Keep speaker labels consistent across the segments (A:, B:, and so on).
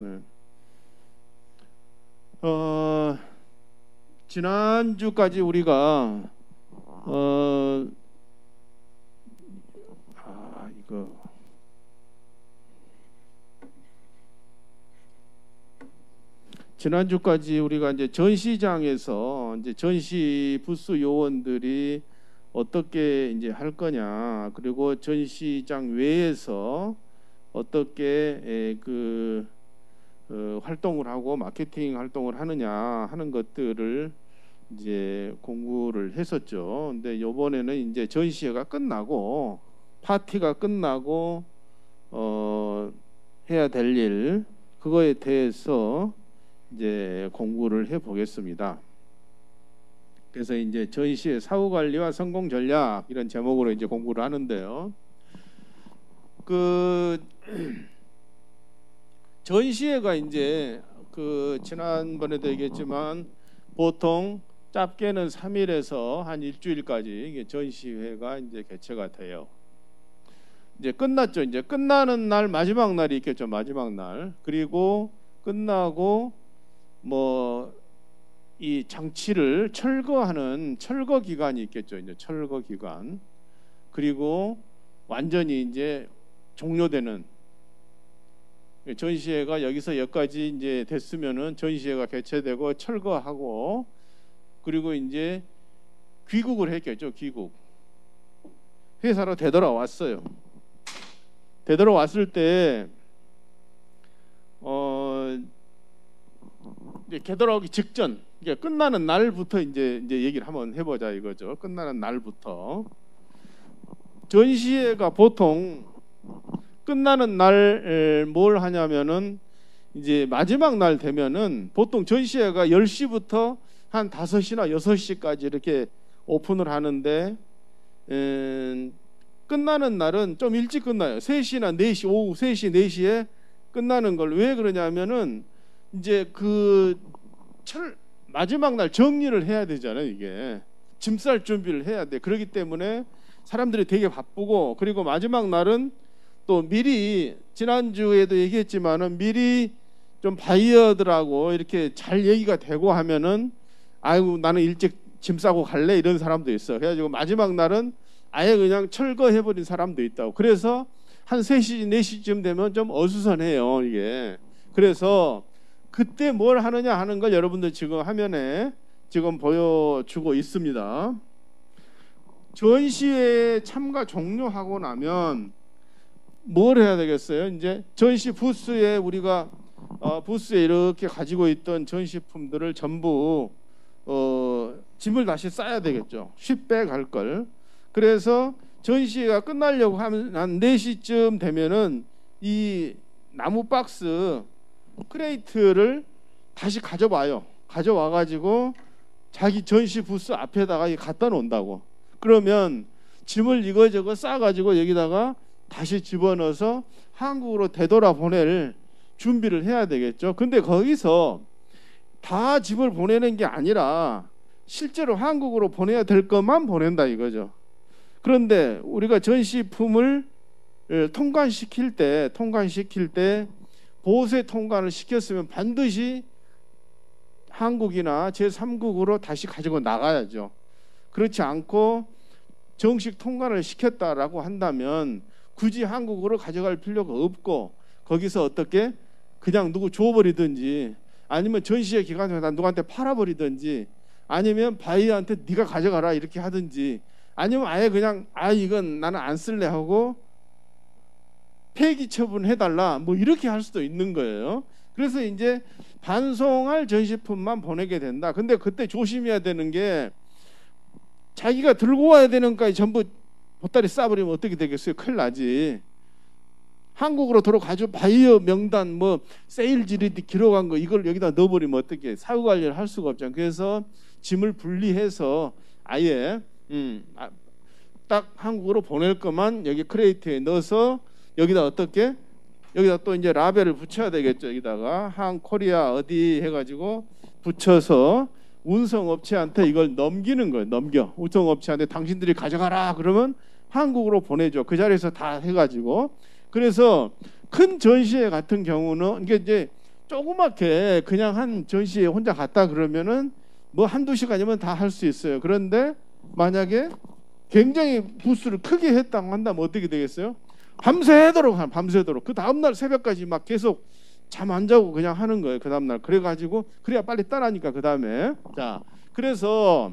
A: 네. 지난주까지 우리가 이거 지난주까지 우리가 이제 전시장에서 이제 전시 부스 요원들이 어떻게 이제 할 거냐, 그리고 전시장 외에서 어떻게 활동을 하고 마케팅 활동을 하느냐 하는 것들을 이제 공부를 했었죠. 근데 이번에는 이제 전시회가 끝나고 파티가 끝나고 해야 될 일, 그거에 대해서 이제 공부를 해 보겠습니다. 그래서 이제 전시회 사후 관리와 성공 전략, 이런 제목으로 이제 공부를 하는데요. 전시회가 이제 지난번에도 얘기했지만 보통 짧게는 3일에서 한 일주일까지 이게 전시회가 이제 개최가 돼요. 이제 끝났죠. 이제 끝나는 날 마지막 날이 있겠죠. 마지막 날. 그리고 끝나고 이 장치를 철거하는 철거 기간이 있겠죠. 이제 철거 기간. 그리고 완전히 이제 종료되는, 전시회가 여기서 여기까지 이제 됐으면은 전시회가 개최되고 철거하고, 그리고 이제 귀국을 했겠죠. 귀국. 회사로 되돌아왔어요. 되돌아왔을 때 이제 되돌아오기 직전, 이게 끝나는 날부터 이제 얘기를 한번 해보자 이거죠. 끝나는 날부터. 전시회가 보통 끝나는 날 뭘 하냐면은 이제 마지막 날 되면은 보통 전시회가 10시부터 한 5시나 6시까지 이렇게 오픈을 하는데, 끝나는 날은 좀 일찍 끝나요. 3시나 4시, 오후 3시, 4시에 끝나는 걸. 왜 그러냐면은 이제 마지막 날 정리를 해야 되잖아요. 이게 짐 쌀 준비를 해야 돼. 그렇기 때문에 사람들이 되게 바쁘고, 그리고 마지막 날은 또 미리, 지난주에도 얘기했지만은 미리 좀 바이어들하고 이렇게 잘 얘기가 되고 하면은 아이고 나는 일찍 짐 싸고 갈래, 이런 사람도 있어. 그래가지고 마지막 날은 아예 그냥 철거해버린 사람도 있다고. 그래서 한 3시, 4시쯤 되면 좀 어수선해요 이게. 그래서 그때 뭘 하느냐 하는 걸 여러분들 지금 화면에 지금 보여주고 있습니다. 전시회에 참가 종료하고 나면 뭘 해야 되겠어요? 이제 전시 부스에 우리가 부스에 이렇게 가지고 있던 전시품들을 전부 짐을 다시 싸야 되겠죠. 쉽게 갈 걸. 그래서 전시회가 끝나려고 하면 한 4시쯤 되면은 이 나무 박스 크레이트를 다시 가져와요. 가져와 가지고 자기 전시 부스 앞에다가 갖다 놓는다고. 그러면 짐을 이거저거 싸 가지고 여기다가 다시 집어넣어서 한국으로 되돌아 보낼 준비를 해야 되겠죠. 근데 거기서 다 집을 보내는 게 아니라 실제로 한국으로 보내야 될 것만 보낸다 이거죠. 그런데 우리가 전시품을 통관시킬 때 보세 통관을 시켰으면 반드시 한국이나 제3국으로 다시 가지고 나가야죠. 그렇지 않고 정식 통관을 시켰다라고 한다면 굳이 한국으로 가져갈 필요가 없고, 거기서 어떻게 그냥 누구 줘버리든지, 아니면 전시회 기간에 누구한테 팔아버리든지, 아니면 바이어한테 네가 가져가라 이렇게 하든지, 아니면 아예 그냥 이건 나는 안 쓸래 하고 폐기 처분해달라 이렇게 할 수도 있는 거예요. 그래서 이제 반송할 전시품만 보내게 된다. 근데 그때 조심해야 되는 게, 자기가 들고 와야 되는 것까지 전부 보따리 싸버리면 어떻게 되겠어요? 큰일 나지. 한국으로 돌아가지고 바이어 명단 세일즈리디 기록한 거 이걸 여기다 넣어버리면 어떻게 사후 관리를 할 수가 없잖아요. 그래서 짐을 분리해서 아예 딱 한국으로 보낼 것만 여기 크레이트에 넣어서 여기다 여기다 또 이제 라벨을 붙여야 되겠죠. 여기다가 한코리아 어디 해가지고 붙여서 운송업체한테 이걸 넘기는 거예요. 운송업체한테 당신들이 가져가라 그러면 한국으로 보내죠. 그 자리에서 다 해가지고. 그래서 큰 전시회 같은 경우는 이게 이제 조그맣게 그냥 한 전시에 혼자 갔다 그러면은 뭐 한두 시간이면 다 할 수 있어요. 그런데 만약에 굉장히 부스를 크게 했다고 한다면 어떻게 되겠어요? 밤새도록 그 다음날 새벽까지 막 계속 잠 안 자고 그냥 하는 거예요. 그 다음날 그래가지고 그래야 빨리 따라하니까 그 다음에. 자, 그래서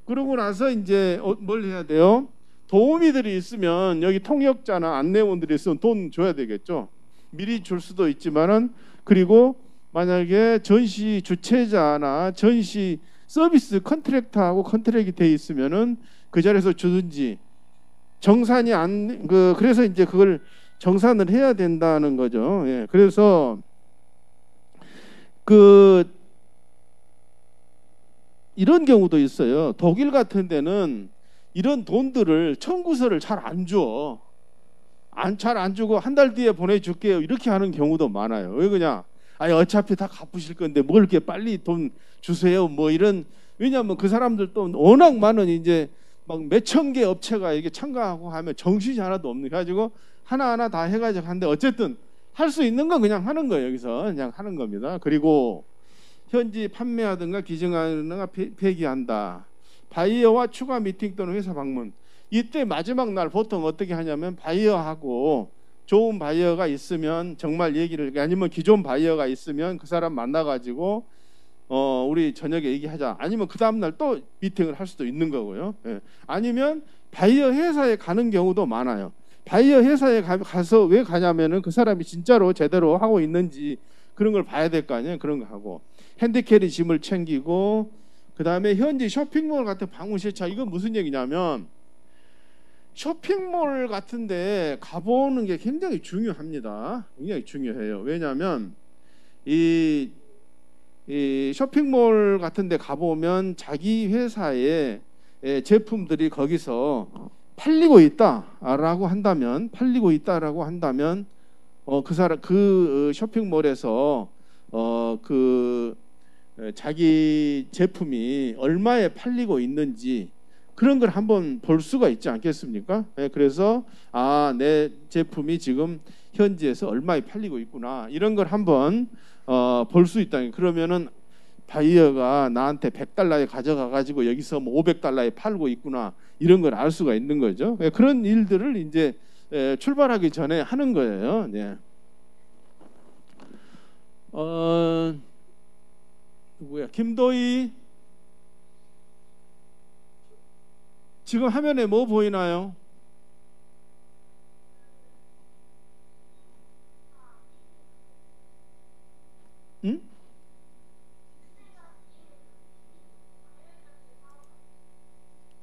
A: 그러고 나서 이제 뭘 해야 돼요? 도우미들이 있으면 여기 통역자나 안내원들이 있으면 돈 줘야 되겠죠. 미리 줄 수도 있지만은, 그리고 만약에 전시 주최자나 전시 서비스 컨트랙터하고 컨트랙이 돼 있으면은 그 자리에서 주든지, 정산이 안 그래서 이제 그걸 정산을 해야 된다는 거죠. 예. 그래서 이런 경우도 있어요. 독일 같은 데는 이런 돈들을 청구서를 잘 안 줘. 잘 안 주고 한 달 뒤에 보내줄게요. 이렇게 하는 경우도 많아요. 왜 그냥 어차피 다 갚으실 건데 뭘 이렇게 빨리 돈 주세요. 뭐 이런, 왜냐하면 그 사람들도 워낙 많은 이제 막 몇천 개 업체가 이게 참가하고 하면 정신이 하나도 없는 가지고 하나하나 다 해가지고 하는데, 어쨌든 할 수 있는 건 그냥 하는 거예요. 여기서 그냥 하는 겁니다. 그리고 현지 판매하든가 기증하든가 폐기한다. 바이어와 추가 미팅 또는 회사 방문. 이때 마지막 날 보통 어떻게 하냐면 바이어하고 좋은 바이어가 있으면 정말 얘기를, 아니면 기존 바이어가 있으면 그 사람 만나가지고 우리 저녁에 얘기하자. 아니면 그 다음날 또 미팅을 할 수도 있는 거고요. 예. 아니면 바이어 회사에 가는 경우도 많아요. 바이어 회사에 가서 왜 가냐면은 그 사람이 진짜로 제대로 하고 있는지 그런 걸 봐야 될 거 아니에요. 그런 거 하고 핸디캐리 짐을 챙기고, 그 다음에 현지 쇼핑몰 같은 방문 실차. 이건 무슨 얘기냐면 쇼핑몰 같은데 가보는 게 굉장히 중요합니다. 굉장히 중요해요. 왜냐하면 이 쇼핑몰 같은데 가보면 자기 회사의 제품들이 거기서 팔리고 있다라고 한다면 그 쇼핑몰에서 자기 제품이 얼마에 팔리고 있는지 그런 걸 한번 볼 수가 있지 않겠습니까? 그래서 내 제품이 지금 현지에서 얼마에 팔리고 있구나, 이런 걸 한번 볼 수 있다. 그러면은 바이어가 나한테 100달러에 가져가 가지고 여기서 뭐 500달러에 팔고 있구나, 이런 걸 알 수가 있는 거죠. 그런 일들을 이제 출발하기 전에 하는 거예요. 네. 누구야? 김도희. 지금 화면에 뭐 보이나요? 응?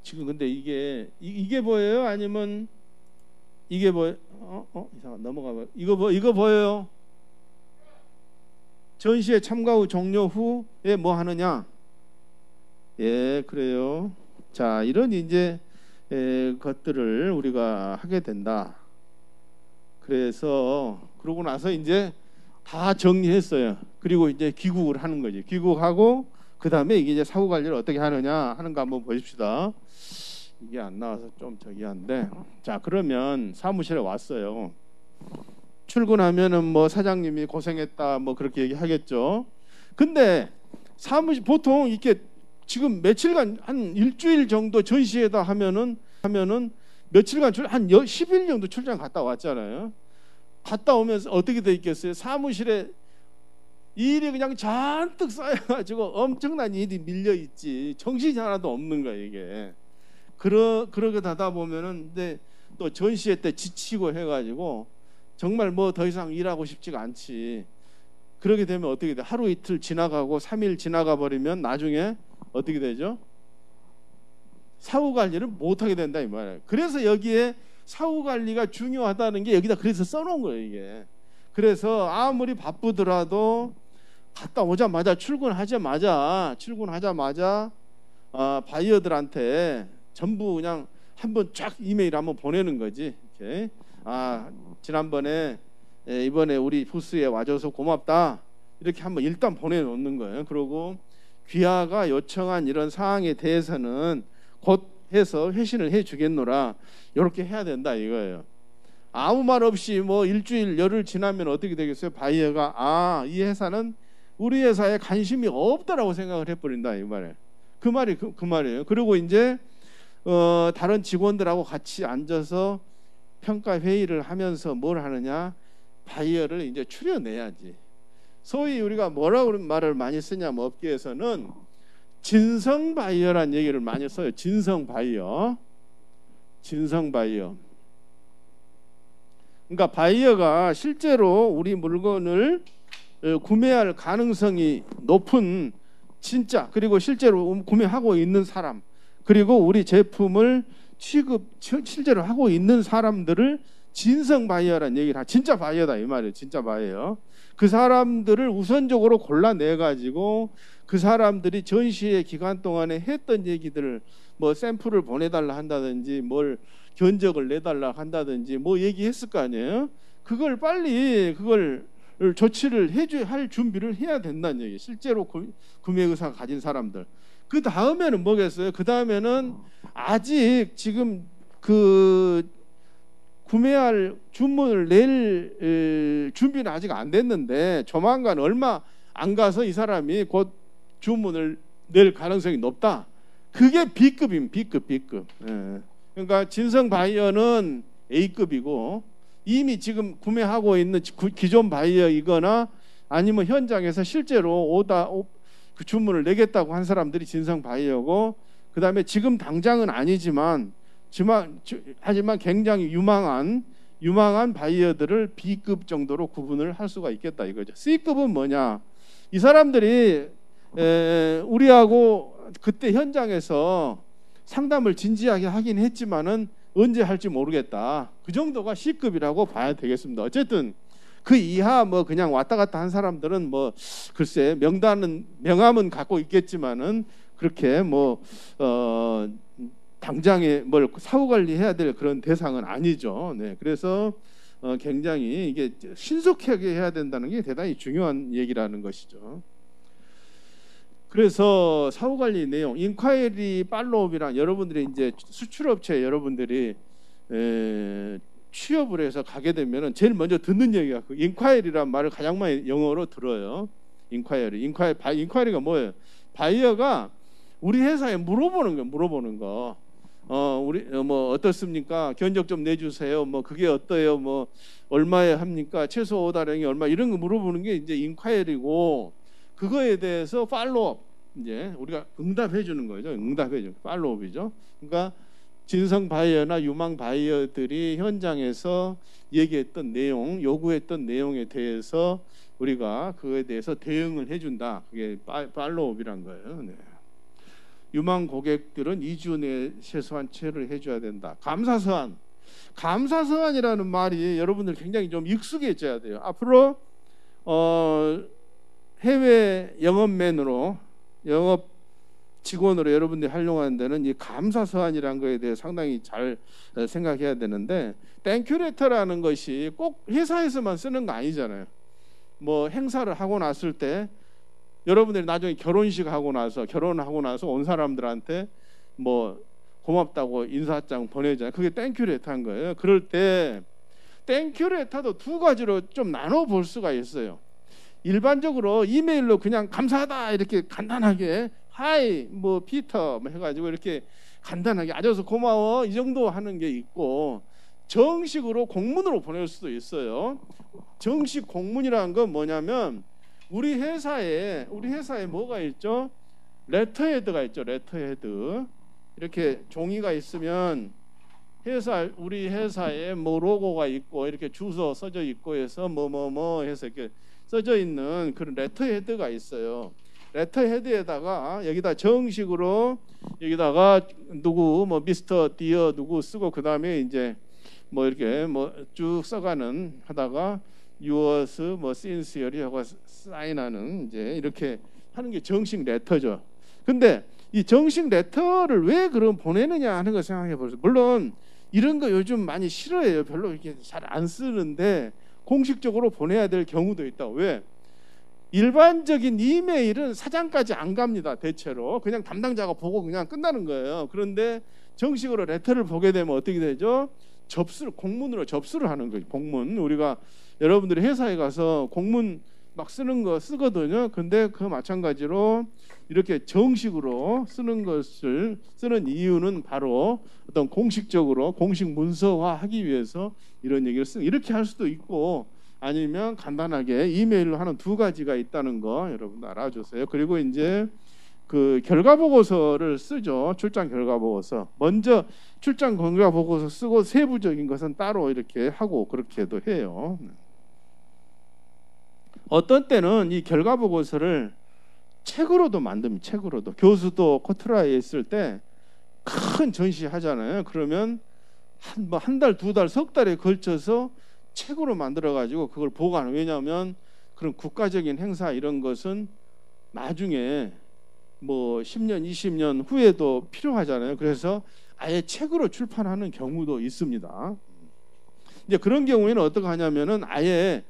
A: 지금 근데 이게 보여요? 아니면 이게 보여? 이상한, 넘어가 봐. 이거 보여요? 전시회 참가 후 종료 후에 뭐 하느냐? 예, 그래요. 자, 이런 이제 것들을 우리가 하게 된다. 그래서 그러고 나서 이제 다 정리했어요. 그리고 이제 귀국을 하는 거지. 귀국하고 그 다음에 이게 이제 사후 관리를 어떻게 하느냐 하는 거 한번 보십시다. 이게 안 나와서 좀 저기 한데, 자, 그러면 사무실에 왔어요. 출근하면은 뭐 사장님이 고생했다 뭐 그렇게 얘기하겠죠. 근데 사무실 보통 이렇게 지금 며칠간 한 일주일 정도 전시회다 하면은 며칠간 한 10일 정도 출장 갔다 왔잖아요. 갔다 오면서 어떻게 돼 있겠어요? 사무실에 일이 그냥 잔뜩 쌓여가지고 엄청난 일이 밀려 있지. 정신이 하나도 없는 거야 이게. 그러게 하다 보면은 근데 또 전시회 때 지치고 해가지고 정말 뭐 더 이상 일하고 싶지가 않지. 그렇게 되면 어떻게 돼? 하루 이틀 지나가고 3일 지나가 버리면 나중에 어떻게 되죠? 사후 관리를 못하게 된다 이 말이에요. 그래서 여기에 사후 관리가 중요하다는 게 여기다 그래서 써놓은 거예요 이게. 그래서 아무리 바쁘더라도 갔다 오자마자 출근하자마자 바이어들한테 전부 그냥 한번 쫙 이메일 한번 보내는 거지. 이렇게. 지난번에 이번에 우리 부스에 와줘서 고맙다, 이렇게 한번 일단 보내놓는 거예요. 그리고 귀하가 요청한 이런 사항에 대해서는 곧 해서 회신을 해주겠노라, 이렇게 해야 된다 이거예요. 아무 말 없이 뭐 일주일 열흘 지나면 어떻게 되겠어요? 바이어가 이 회사는 우리 회사에 관심이 없다라고 생각을 해버린다 이 말이에요. 그 말이 그 말이에요. 그리고 이제 다른 직원들하고 같이 앉아서 평가 회의를 하면서 뭘 하느냐? 바이어를 이제 추려내야지. 소위 우리가 뭐라고 말을 많이 쓰냐면 업계에서는 진성 바이어란 얘기를 많이 써요. 진성 바이어. 그러니까 바이어가 실제로 우리 물건을 구매할 가능성이 높은 진짜 그리고 실제로 구매하고 있는 사람 그리고 우리 제품을 실제로 하고 있는 사람들을 진성 바이어란 얘기를 진짜 바이어다 이 말이에요. 진짜 바이어. 그 사람들을 우선적으로 골라내 가지고 그 사람들이 전시회 기간 동안에 했던 얘기들을 뭐 샘플을 보내달라 한다든지 뭘 견적을 내달라 한다든지 뭐 얘기했을 거 아니에요. 그걸 빨리 그걸 조치를 할 준비를 해야 된다는 얘기예요. 실제로 구매 의사가 가진 사람들. 그 다음에는 뭐겠어요? 그 다음에는 아직 지금 그 구매할 주문을 낼 준비는 아직 안 됐는데 조만간 얼마 안 가서 이 사람이 곧 주문을 낼 가능성이 높다. 그게 B급입니다. B급. 예. 그러니까 진성 바이어는 A급이고 이미 지금 구매하고 있는 기존 바이어이거나 아니면 현장에서 실제로 그 주문을 내겠다고 한 사람들이 진성 바이어고 그다음에 지금 당장은 아니지만 하지만 굉장히 유망한 바이어들을 B급 정도로 구분을 할 수가 있겠다 이거죠. C급은 뭐냐? 이 사람들이 우리하고 그때 현장에서 상담을 진지하게 하긴 했지만은 언제 할지 모르겠다. 그 정도가 C급이라고 봐야 되겠습니다. 어쨌든 그 이하 뭐 그냥 왔다 갔다 한 사람들은 뭐 글쎄 명함은 갖고 있겠지만은 그렇게 뭐 당장에 뭘 사후 관리해야 될 그런 대상은 아니죠. 네, 그래서 굉장히 이게 신속하게 해야 된다는 게 대단히 중요한 얘기라는 것이죠. 그래서 사후 관리 내용, 인콰이리 팔로우업이랑 여러분들이 이제 수출업체 여러분들이 취업을 해서 가게 되면은 제일 먼저 듣는 얘기가 그 인콰이리란 말을 가장 많이 영어로 들어요. 인콰이리가 뭐예요? 바이어가 우리 회사에 물어보는 거. 우리 뭐 어떻습니까? 견적 좀 내주세요. 뭐 그게 어때요? 뭐 얼마에 합니까? 최소 오다량이 얼마 이런 거 물어보는 게 이제 인콰이리고 그거에 대해서 팔로우업 이제 우리가 응답해 주는 거죠. 팔로우업이죠. 그러니까 진성 바이어나 유망 바이어들이 현장에서 얘기했던 내용, 요구했던 내용에 대해서 우리가 그거에 대해서 대응을 해준다. 그게 팔로우업이란 거예요. 네. 유망 고객들은 2주 내에 최소한 체를 해줘야 된다. 감사서한이라는 말이 여러분들 굉장히 좀 익숙해져야 돼요. 앞으로 해외 영업맨으로 영업 직원으로 여러분들이 활용하는 데는 이 감사서한이라는 거에 대해 상당히 잘 생각해야 되는데 땡큐레터라는 것이 꼭 회사에서만 쓰는 거 아니잖아요. 뭐 행사를 하고 났을 때 여러분들이 나중에 결혼하고 나서 온 사람들한테 뭐 고맙다고 인사장 보내잖아요. 그게 땡큐레터인 거예요. 그럴 때 땡큐레터도 두 가지로 좀 나눠 볼 수가 있어요. 일반적으로 이메일로 그냥 감사하다 이렇게 간단하게 하이 뭐 피터 뭐 해가지고 이렇게 간단하게 아주 고마워 이 정도 하는 게 있고 정식으로 공문으로 보낼 수도 있어요. 정식 공문이라는 건 뭐냐면 우리 회사에 뭐가 있죠? 레터헤드가 있죠. 레터헤드 이렇게 종이가 있으면 우리 회사에 뭐 로고가 있고 이렇게 주소 써져 있고 해서 뭐 해서 이렇게 써져 있는 그런 레터헤드가 있어요. 레터헤드에다가 여기다 정식으로 여기다가 누구 뭐 미스터 디어 누구 쓰고 그 다음에 이제 뭐 이렇게 뭐 쭉 써가는 하다가 yours 뭐 sincerely 하고 사인하는 이제 이렇게 하는 게 정식 레터죠. 근데 이 정식 레터를 왜 그럼 보내느냐 하는 거 생각해 보세요. 물론 이런 거 요즘 많이 싫어해요. 별로 이렇게 잘 안 쓰는데 공식적으로 보내야 될 경우도 있다. 왜? 일반적인 이메일은 사장까지 안 갑니다. 대체로 그냥 담당자가 보고 그냥 끝나는 거예요. 그런데 정식으로 레터를 보게 되면 어떻게 되죠? 공문으로 접수를 하는 거죠. 공문. 우리가 여러분들이 회사에 가서 공문 막 쓰는 거 쓰거든요. 근데 그 마찬가지로 이렇게 정식으로 쓰는 것을 쓰는 이유는 바로 어떤 공식적으로 공식 문서화하기 위해서 이런 얘기를 이렇게 할 수도 있고, 아니면 간단하게 이메일로 하는 두 가지가 있다는 거 여러분 알아주세요. 그리고 이제 그 결과 보고서를 쓰죠. 출장 결과 보고서. 먼저 출장 결과 보고서 쓰고 세부적인 것은 따로 이렇게 하고 그렇게도 해요. 어떤 때는 이 결과 보고서를 책으로도 만듭니다. 책으로도. 교수도 코트라에 있을 때 큰 전시 하잖아요. 그러면 한 달, 두 달, 석 달에 걸쳐서 책으로 만들어 가지고 그걸 보관해요. 왜냐하면 그런 국가적인 행사 이런 것은 나중에 뭐 10년, 20년 후에도 필요하잖아요. 그래서 아예 책으로 출판하는 경우도 있습니다. 이제 그런 경우에는 어떻게 하냐면은 아예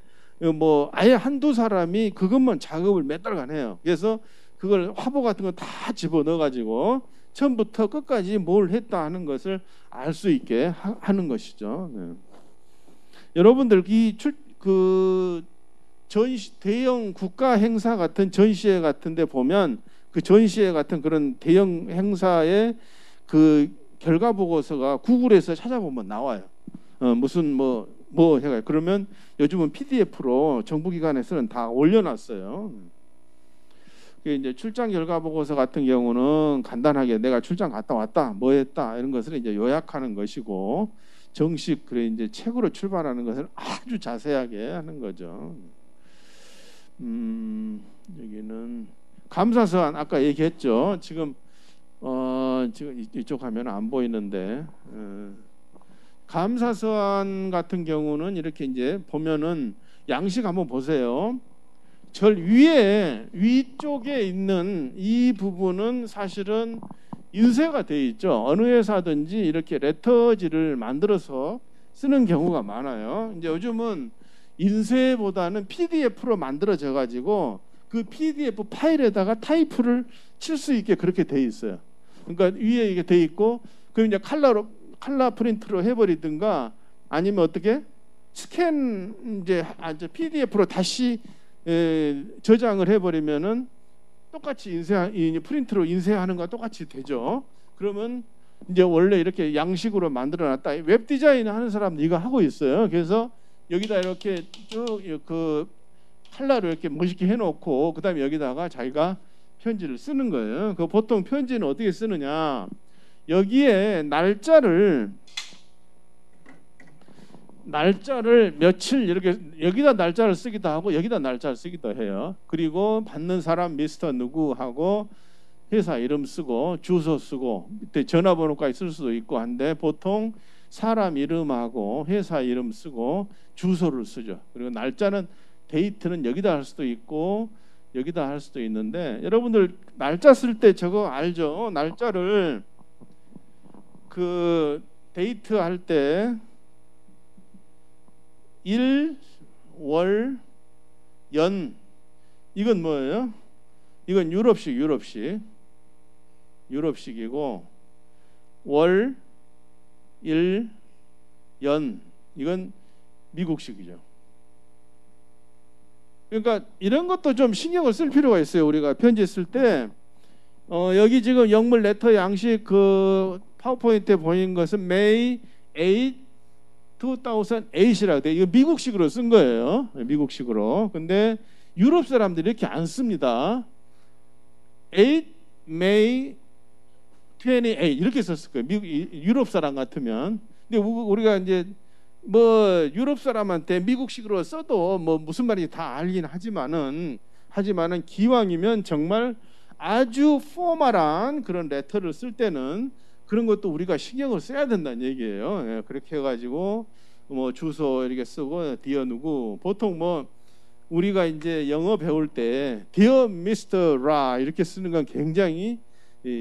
A: 한두 사람이 그것만 작업을 몇 달간 해요. 그래서 그걸 화보 같은 거 다 집어넣어 가지고 처음부터 끝까지 뭘 했다 하는 것을 알 수 있게 하는 것이죠. 네. 여러분들 대형 국가 행사 같은 전시회 같은데 보면 그 전시회 같은 그런 대형 행사의 그 결과 보고서가 구글에서 찾아보면 나와요. 무슨 해가 그러면 요즘은 PDF로 정부기관에서는 다 올려놨어요. 이제 출장 결과 보고서 같은 경우는 간단하게 내가 출장 갔다 왔다, 뭐 했다 이런 것을 이제 요약하는 것이고, 정식 그래 이제 책으로 출발하는 것을 아주 자세하게 하는 거죠. 여기는 감사서한 아까 얘기했죠. 지금 이쪽 화면 안 보이는데 감사서한 같은 경우는 이렇게 이제 보면은 양식 한번 보세요. 위쪽에 있는 이 부분은 사실은 인쇄가 되어 있죠. 어느 회사든지 이렇게 레터지를 만들어서 쓰는 경우가 많아요. 이제 요즘은 인쇄보다는 PDF로 만들어져 가지고 그 PDF 파일에다가 타이프를 칠 수 있게 그렇게 돼 있어요. 그러니까 위에 이게 돼 있고, 그럼 이제 칼라 프린트로 해버리든가, 아니면 어떻게 스캔 이제 PDF로 다시 저장을 해버리면은 똑같이 프린트로 인쇄하는 거와 똑같이 되죠. 그러면 이제 원래 이렇게 양식으로 만들어놨다. 웹 디자인 하는 사람 이거 하고 있어요. 그래서 여기다 이렇게 쭉 그 칼라로 이렇게 멋있게 해놓고 그다음에 여기다가 자기가 편지를 쓰는 거예요. 그 보통 편지는 어떻게 쓰느냐? 여기에 날짜를 며칠 이렇게 여기다 날짜를 쓰기도 하고 여기다 날짜를 쓰기도 해요. 그리고 받는 사람 미스터 누구 하고 회사 이름 쓰고 주소 쓰고 밑에 전화번호까지 쓸 수도 있고 한데, 보통 사람 이름하고 회사 이름 쓰고 주소를 쓰죠. 그리고 날짜는 데이트는 여기다 할 수도 있고 여기다 할 수도 있는데, 여러분들 날짜 쓸 때 저거 알죠? 날짜를 그 데이트 할 때 일, 월, 연, 이건 뭐예요? 이건 유럽식이고, 월, 일, 연, 이건 미국식이죠. 그러니까 이런 것도 좀 신경을 쓸 필요가 있어요. 우리가 편지 쓸 때 여기 지금 영문 레터 양식 그 파워포인트에 보이는 것은 May 8 2008이라고 돼. 이거 미국식으로 쓴 거예요. 미국식으로. 근데 유럽 사람들이 이렇게 안 씁니다. 8 May 28 이렇게 썼을 거예요. 유럽 사람 같으면. 근데 우리가 이제 유럽 사람한테 미국식으로 써도 무슨 말인지 다 알긴 하지만은 기왕이면 정말 아주 포멀한 그런 레터를 쓸 때는 그런 것도 우리가 신경을 써야 된다는 얘기예요. 예, 그렇게 해가지고 주소 이렇게 쓰고 디어 누구, 보통 우리가 이제 영어 배울 때 디어 미스터 라 이렇게 쓰는 건 굉장히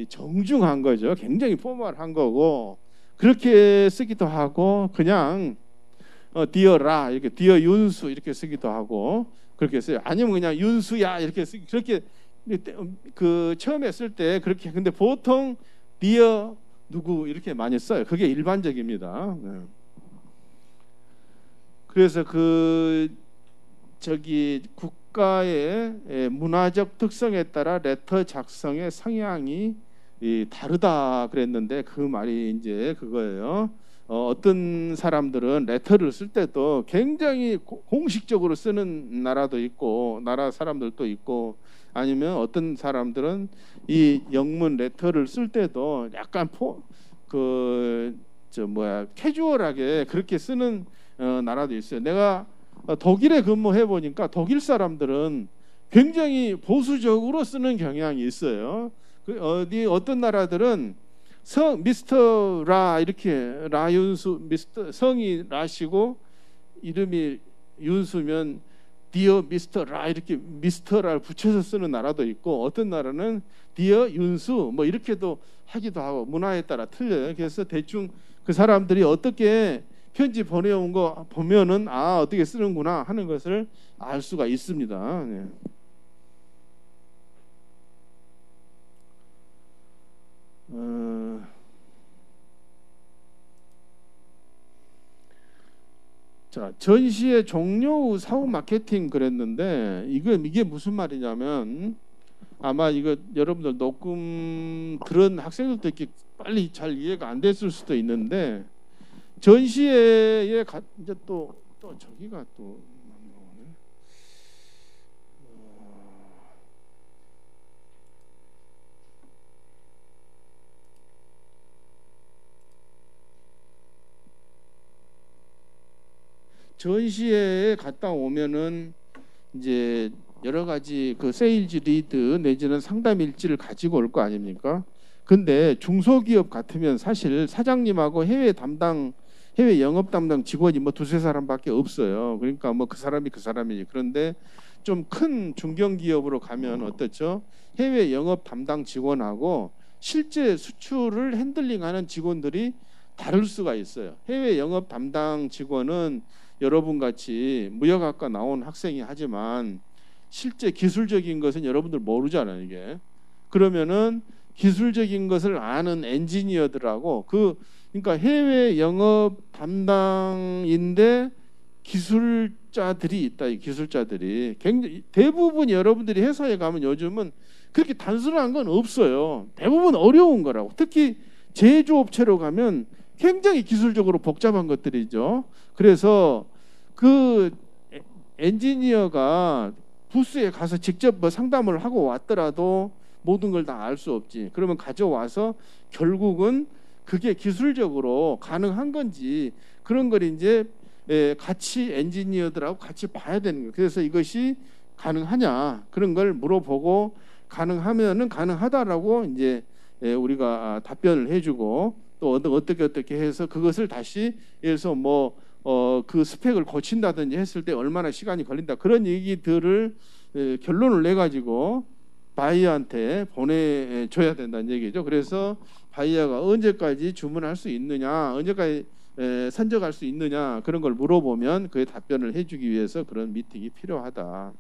A: 정중한 거죠. 굉장히 포멀한 거고, 그렇게 쓰기도 하고 그냥 디어 라 이렇게 디어 윤수 이렇게 쓰기도 하고 그렇게 써요. 아니면 그냥 윤수야 이렇게 쓰기, 그렇게 그 처음에 쓸 때 그렇게. 근데 보통 디어 누구 이렇게 많이 써요. 그게 일반적입니다. 네. 그래서 그 저기 국가의 문화적 특성에 따라 레터 작성의 성향이 다르다 그랬는데 그 말이 이제 그거예요. 어떤 사람들은 레터를 쓸 때도 굉장히 공식적으로 쓰는 나라도 있고 나라 사람들도 있고 아니면 어떤 사람들은 이 영문 레터를 쓸 때도 약간 캐주얼하게 그렇게 쓰는 나라도 있어요. 내가 독일에 근무해 보니까 독일 사람들은 굉장히 보수적으로 쓰는 경향이 있어요. 어떤 나라들은 미스터 라 이렇게 라윤수 미스터 성이 라시고 이름이 윤수면 디어 미스터 라 이렇게 미스터를 붙여서 쓰는 나라도 있고 어떤 나라는 디어 윤수 뭐 이렇게도 하기도 하고 문화에 따라 틀려요. 그래서 대충 그 사람들이 어떻게 편지 보내온 거 보면은 어떻게 쓰는구나 하는 것을 알 수가 있습니다. 네. 자, 전시의 종료 후 사후 마케팅 그랬는데 이게 무슨 말이냐면 아마 이거 여러분들 녹음 들은 학생들도 이렇게 빨리 잘 이해가 안 됐을 수도 있는데 전시회에 이제 또 저기가 또 전시회에 갔다 오면은 이제 여러 가지 그 세일즈 리드 내지는 상담 일지를 가지고 올 거 아닙니까? 근데 중소기업 같으면 사실 사장님하고 해외 영업 담당 직원이 뭐 두세 사람밖에 없어요. 그러니까 뭐 그 사람이지. 그런데 좀 큰 중견기업으로 가면 어떻죠? 해외 영업 담당 직원하고 실제 수출을 핸들링하는 직원들이 다를 수가 있어요. 해외 영업 담당 직원은 여러분 같이 무역학과 나온 학생이 하지만 실제 기술적인 것은 여러분들 모르잖아요. 이게 그러면은 기술적인 것을 아는 엔지니어들하고 그러니까 해외 영업 담당인데 기술자들이 있다. 이 기술자들이 굉장히 대부분 여러분들이 회사에 가면 요즘은 그렇게 단순한 건 없어요. 대부분 어려운 거라고. 특히 제조업체로 가면 굉장히 기술적으로 복잡한 것들이죠. 그래서 그 엔지니어가 부스에 가서 직접 뭐 상담을 하고 왔더라도 모든 걸 다 알 수 없지. 그러면 가져와서 결국은 그게 기술적으로 가능한 건지 그런 걸 이제 같이 엔지니어들하고 같이 봐야 되는 거예요. 그래서 이것이 가능하냐 그런 걸 물어보고 가능하면은 가능하다라고 이제 우리가 답변을 해주고 또 어떻게 해서 그것을 다시 예를 들어서 그 스펙을 고친다든지 했을 때 얼마나 시간이 걸린다 그런 얘기들을 결론을 내 가지고 바이어한테 보내줘야 된다는 얘기죠. 그래서 바이어가 언제까지 주문할 수 있느냐, 언제까지 선적할 수 있느냐 그런 걸 물어보면 그에 답변을 해주기 위해서 그런 미팅이 필요하다.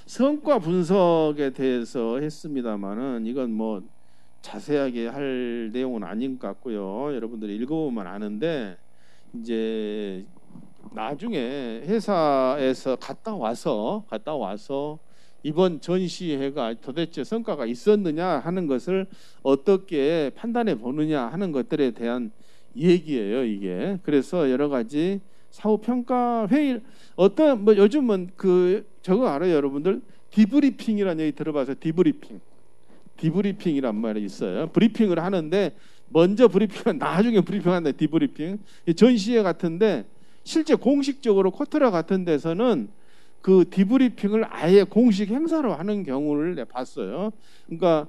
A: 성과 분석에 대해서 했습니다만은 이건 뭐 자세하게 할 내용은 아닌 것 같고요. 여러분들이 읽어보면 아는데 이제 나중에 회사에서 갔다 와서 이번 전시회가 도대체 성과가 있었느냐 하는 것을 어떻게 판단해 보느냐 하는 것들에 대한 얘기예요. 이게 그래서 여러 가지 사후 평가 회의 뭐 요즘은 저거 알아요, 여러분들? 디브리핑이라는 얘기 들어봐서 디브리핑이란 말이 있어요. 브리핑을 하는데 먼저 브리핑은 나중에 브리핑한다. 디브리핑. 전시회 같은데 실제 공식적으로 코트라 같은 데서는 그 디브리핑을 아예 공식 행사로 하는 경우를 봤어요. 그러니까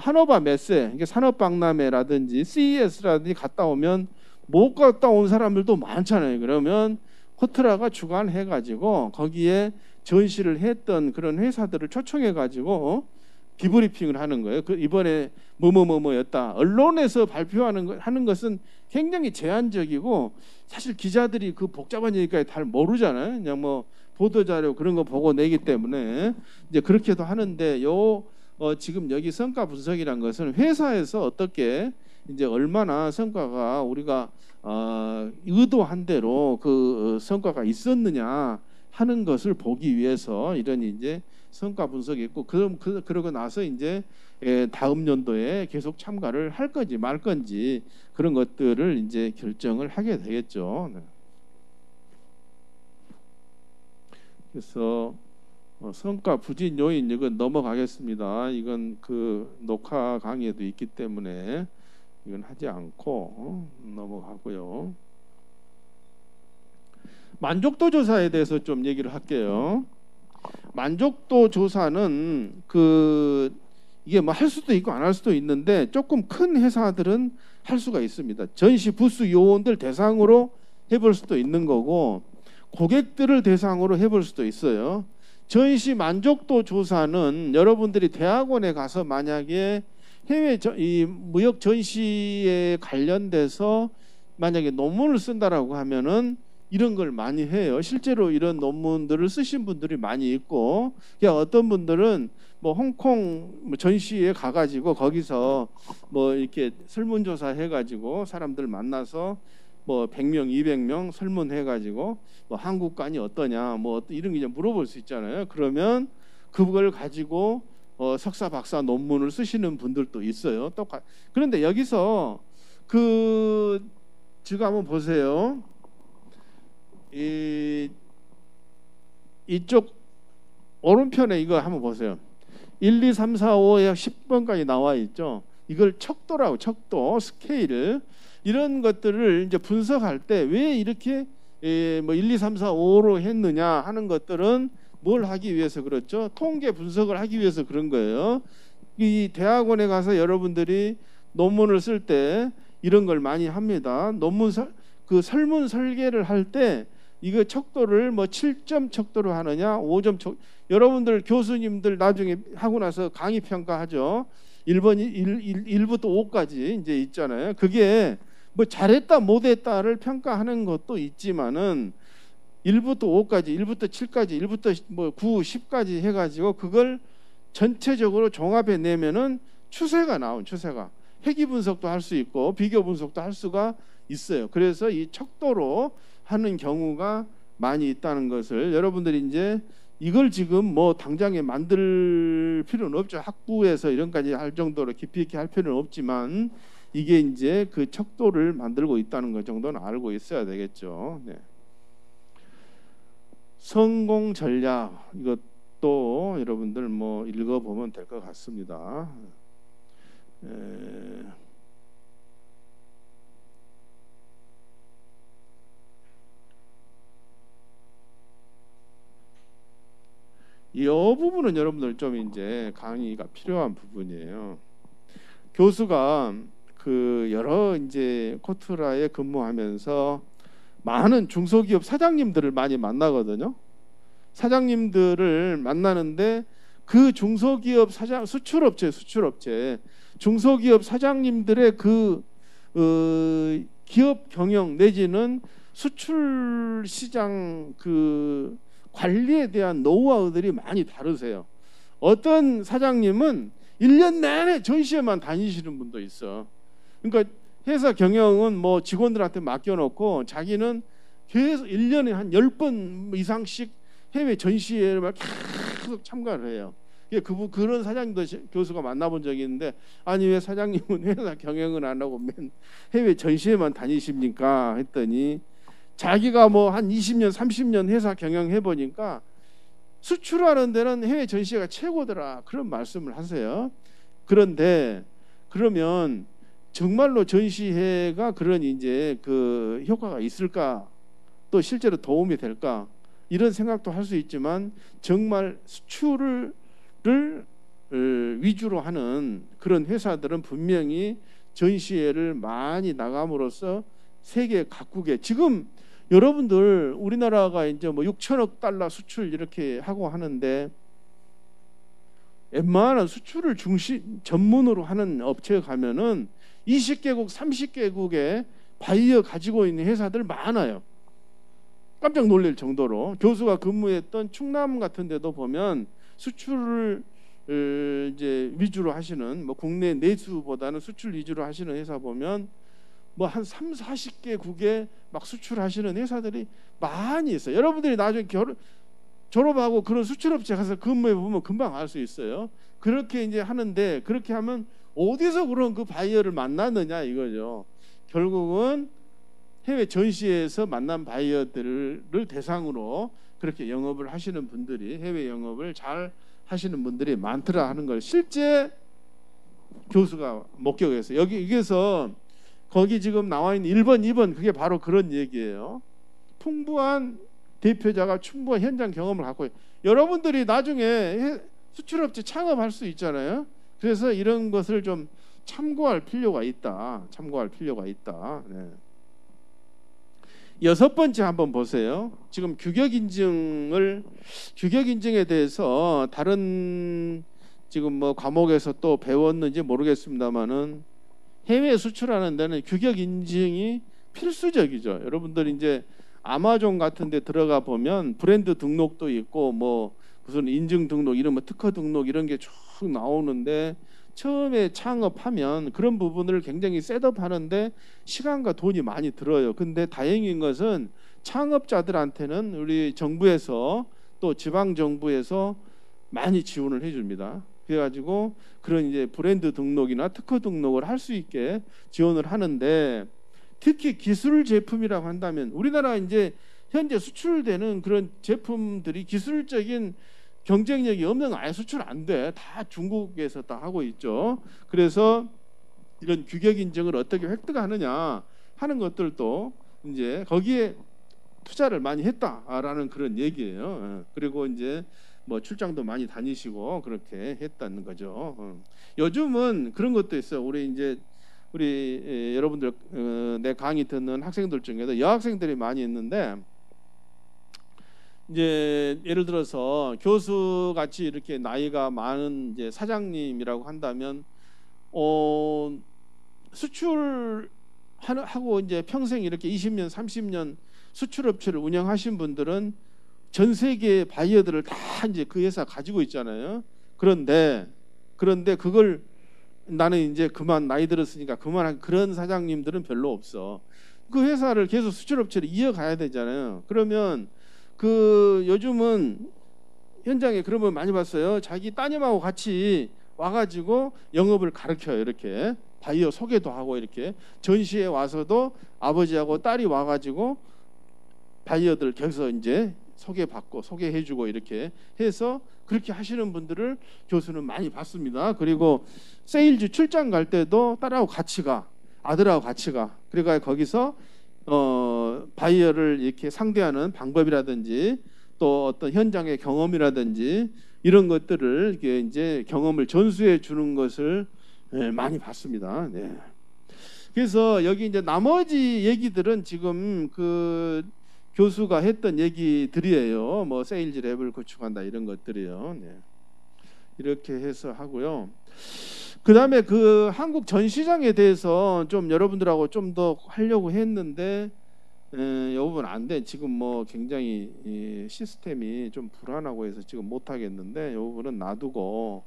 A: 하노바 메세, 산업박람회라든지 CES라든지 갔다 오면 못 갔다 온 사람들도 많잖아요. 그러면 코트라가 주관해가지고 거기에 전시를 했던 그런 회사들을 초청해가지고 디브리핑을 하는 거예요. 이번에 뭐였다. 언론에서 하는 것은 굉장히 제한적이고 사실 기자들이 그 복잡한 얘기까지 잘 모르잖아요. 그냥 뭐 보도자료 그런 거 보고 내기 때문에 이제 그렇게도 하는데 지금 여기 성과 분석이란 것은 회사에서 어떻게 이제 얼마나 성과가 우리가 의도한 대로 그 성과가 있었느냐 하는 것을 보기 위해서 이런 이제 성과 분석이 있고 그러고 나서 이제 다음 연도에 계속 참가를 할 건지 말 건지 그런 것들을 이제 결정을 하게 되겠죠. 네. 그래서 성과 부진 요인 이건 넘어가겠습니다. 이건 그 녹화 강의에도 있기 때문에 이건 하지 않고 넘어가고요. 만족도 조사에 대해서 좀 얘기를 할게요. 만족도 조사는 이게 뭐 할 수도 있고 안 할 수도 있는데 조금 큰 회사들은 할 수가 있습니다. 전시 부스 요원들 대상으로 해볼 수도 있는 거고 고객들을 대상으로 해볼 수도 있어요. 전시 만족도 조사는 여러분들이 대학원에 가서 만약에 해외 이 무역 전시에 관련돼서 만약에 논문을 쓴다라고 하면은 이런 걸 많이 해요. 실제로 이런 논문들을 쓰신 분들이 많이 있고, 어떤 분들은 뭐 홍콩 전시에 가가지고 거기서 뭐 이렇게 설문조사 해가지고 사람들 만나서 뭐 100명, 200명 설문해가지고 뭐 한국관이 어떠냐, 뭐 이런 게 이제 물어볼 수 있잖아요. 그러면 그걸 가지고 석사, 박사 논문을 쓰시는 분들도 있어요. 그런데 여기서 지금 한번 보세요. 이쪽 오른편에 이거 한번 보세요. 1, 2, 3, 4, 5에 10번까지 나와 있죠. 이걸 척도라고, 척도, 스케일 이런 것들을 이제 분석할 때 왜 이렇게 뭐 1, 2, 3, 4, 5로 했느냐 하는 것들은 뭘 하기 위해서 그렇죠? 통계 분석을 하기 위해서 그런 거예요. 이 대학원에 가서 여러분들이 논문을 쓸 때 이런 걸 많이 합니다. 그 설문 설계를 할 때 이거 척도를 뭐 7점 척도로 하느냐 5점 여러분들 교수님들 나중에 하고 나서 강의 평가하죠. 1부터 5까지 이제 있잖아요. 그게 뭐 잘했다 못했다를 평가하는 것도 있지만은 1부터 5까지 1부터 7까지 1부터 뭐 9, 10까지 해가지고 그걸 전체적으로 종합해 내면은 추세가 회귀 분석도 할 수 있고 비교 분석도 할 수가 있어요. 그래서 이 척도로 하는 경우가 많이 있다는 것을 여러분들이 이제 이걸 지금 뭐 당장에 만들 필요는 없죠. 학부에서 이런까지 할 정도로 깊이 있게 할 필요는 없지만 이게 이제 그 척도를 만들고 있다는 것 정도는 알고 있어야 되겠죠. 네. 성공 전략 이것도 여러분들 뭐 읽어보면 될 것 같습니다. 이 부분은 여러분들 좀 이제 강의가 필요한 부분이에요. 교수가 그 여러 이제 코트라에 근무하면서 많은 중소기업 사장님들을 많이 만나거든요. 사장님들을 만나는데 그 중소기업 수출업체 중소기업 사장님들의 그 기업 경영 내지는 수출 시장 그 관리에 대한 노하우들이 많이 다르세요. 어떤 사장님은 1년 내내 전시회만 다니시는 분도 있어. 그러니까 회사 경영은 뭐 직원들한테 맡겨놓고 자기는 계속 1년에 한 10번 이상씩 해외 전시회를 막 계속 참가를 해요. 그런 사장님도 교수가 만나본 적이 있는데 아니 왜 사장님은 회사 경영은 안 하고 맨 해외 전시회만 다니십니까? 했더니 자기가 뭐 한 20년 30년 회사 경영해 보니까 수출하는 데는 해외 전시회가 최고더라 그런 말씀을 하세요. 그런데 그러면 정말로 전시회가 그런 이제 그 효과가 있을까? 또 실제로 도움이 될까? 이런 생각도 할 수 있지만 정말 수출을 위주로 하는 그런 회사들은 분명히 전시회를 많이 나감으로써 세계 각국에 지금 여러분들 우리나라가 이제 뭐 6천억 달러 수출 이렇게 하고 하는데 웬만한 수출을 전문으로 하는 업체에 가면은 20개국, 30개국의 바이어 가지고 있는 회사들 많아요. 깜짝 놀랄 정도로 교수가 근무했던 충남 같은 데도 보면 수출을 이제 위주로 하시는, 뭐 국내 내수보다는 수출 위주로 하시는 회사 보면 뭐 한 3, 40개국에 막 수출하시는 회사들이 많이 있어요. 여러분들이 나중에 졸업하고 그런 수출업체 가서 근무해 보면 금방 알 수 있어요. 그렇게 이제 하는데, 그렇게 하면 어디서 그런 그 바이어를 만났느냐 이거죠. 결국은 해외 전시회에서 만난 바이어들을 대상으로 그렇게 영업을 하시는 분들이, 해외 영업을 잘 하시는 분들이 많더라 하는 걸 실제 교수가 목격했어요. 여기에서 거기 지금 나와 있는 1번, 2번 그게 바로 그런 얘기예요. 풍부한 대표자가 충분한 현장 경험을 갖고, 여러분들이 나중에 수출업체 창업할 수 있잖아요. 그래서 이런 것을 좀 참고할 필요가 있다. 네. 6번째 한번 보세요. 지금 규격 인증에 대해서 다른 지금 뭐 과목에서 또 배웠는지 모르겠습니다만은, 해외 수출하는 데는 규격 인증이 필수적이죠. 여러분들 이제 아마존 같은 데 들어가 보면 브랜드 등록도 있고 뭐 무슨 인증 등록, 이런 뭐 특허 등록 이런 게 쭉 나오는데, 처음에 창업하면 그런 부분을 굉장히 셋업하는데 시간과 돈이 많이 들어요. 근데 다행인 것은 창업자들한테는 우리 정부에서 또 지방 정부에서 많이 지원을 해줍니다. 그래가지고 그런 이제 브랜드 등록이나 특허 등록을 할 수 있게 지원을 하는데, 특히 기술 제품이라고 한다면 우리나라 이제 현재 수출되는 그런 제품들이 기술적인 경쟁력이 없는 거 아예 수출 안 돼. 다 중국에서 다 하고 있죠. 그래서 이런 규격 인증을 어떻게 획득하느냐 하는 것들도 이제 거기에 투자를 많이 했다라는 그런 얘기예요. 그리고 이제 뭐 출장도 많이 다니시고 그렇게 했다는 거죠. 요즘은 그런 것도 있어요. 우리 여러분들 내 강의 듣는 학생들 중에도 여학생들이 많이 있는데, 이제 예를 들어서 교수 같이 이렇게 나이가 많은 이제 사장님이라고 한다면, 수출하고 이제 평생 이렇게 20년, 30년 수출업체를 운영하신 분들은 전 세계 바이어들을 다 이제 그 회사 가지고 있잖아요. 그런데 그걸 나는 이제 그만 나이 들었으니까 그만한 그런 사장님들은 별로 없어. 그 회사를 계속 수출업체를 이어가야 되잖아요. 그러면 요즘은 현장에 그런 분 많이 봤어요. 자기 따님하고 같이 와가지고 영업을 가르쳐요. 이렇게 바이어 소개도 하고, 이렇게 전시회 와서도 아버지하고 딸이 와가지고 바이어들 거기서 이제 소개받고 소개해주고 이렇게 해서 그렇게 하시는 분들을 교수는 많이 봤습니다. 그리고 세일즈 출장 갈 때도 딸하고 같이 가, 아들하고 같이 가. 그러니까 거기서 바이어를 이렇게 상대하는 방법이라든지 또 어떤 현장의 경험이라든지 이런 것들을 이렇게 이제 경험을 전수해 주는 것을 많이 봤습니다. 네. 그래서 여기 이제 나머지 얘기들은 지금 그 교수가 했던 얘기들이에요. 뭐 세일즈 랩을 구축한다 이런 것들이요. 네. 이렇게 해서 하고요. 그 다음에 그 한국 전시장에 대해서 좀 여러분들하고 좀 더 하려고 했는데, 이 부분 안 돼. 지금 뭐 굉장히 이 시스템이 좀 불안하고 해서 지금 못 하겠는데, 이 부분은 놔두고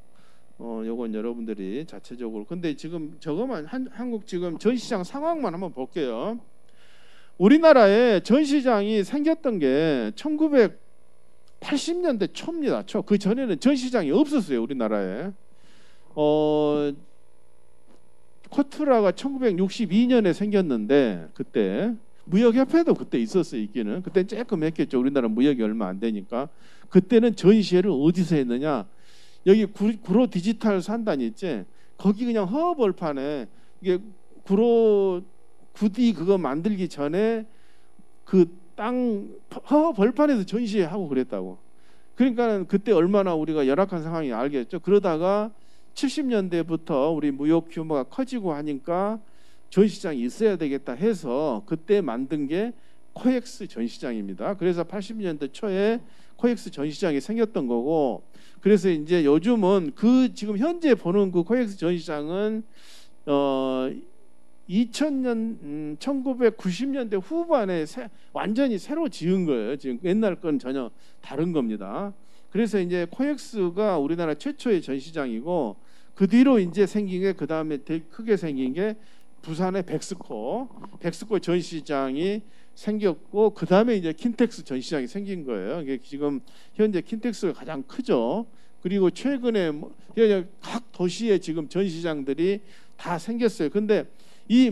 A: 요건 여러분들이 자체적으로. 근데 지금 저거만 한국 지금 전시장 상황만 한번 볼게요. 우리나라에 전시장이 생겼던 게 1980년대 초입니다. 그 전에는 전시장이 없었어요, 우리나라에. 코트라가 1962년에 생겼는데, 그때 무역협회도 그때 있었어요. 있기는 그때 조금 했겠죠. 우리나라 무역이 얼마 안 되니까. 그때는 전시회를 어디서 했느냐, 여기 구로 디지털 산단 있지, 거기 그냥 허벌판에 이게 구디 그거 만들기 전에 그 땅 벌판에서 전시하고 그랬다고. 그러니까 그때 얼마나 우리가 열악한 상황이 알겠죠. 그러다가 70년대부터 우리 무역 규모가 커지고 하니까 전시장이 있어야 되겠다 해서 그때 만든 게 코엑스 전시장입니다. 그래서 80년대 초에 코엑스 전시장이 생겼던 거고, 그래서 이제 요즘은 그 지금 현재 보는 그 코엑스 전시장은 2000년 1990년대 후반에 완전히 새로 지은 거예요. 지금 옛날 건 전혀 다른 겁니다. 그래서 이제 코엑스가 우리나라 최초의 전시장이고 그 뒤로 이제 생긴 게 그 다음에 되게 크게 생긴 게 부산의 백스코 전시장이 생겼고 그 다음에 이제 킨텍스 전시장이 생긴 거예요. 이게 지금 현재 킨텍스가 가장 크죠. 그리고 최근에 각 도시에 지금 전시장들이 다 생겼어요. 근데 이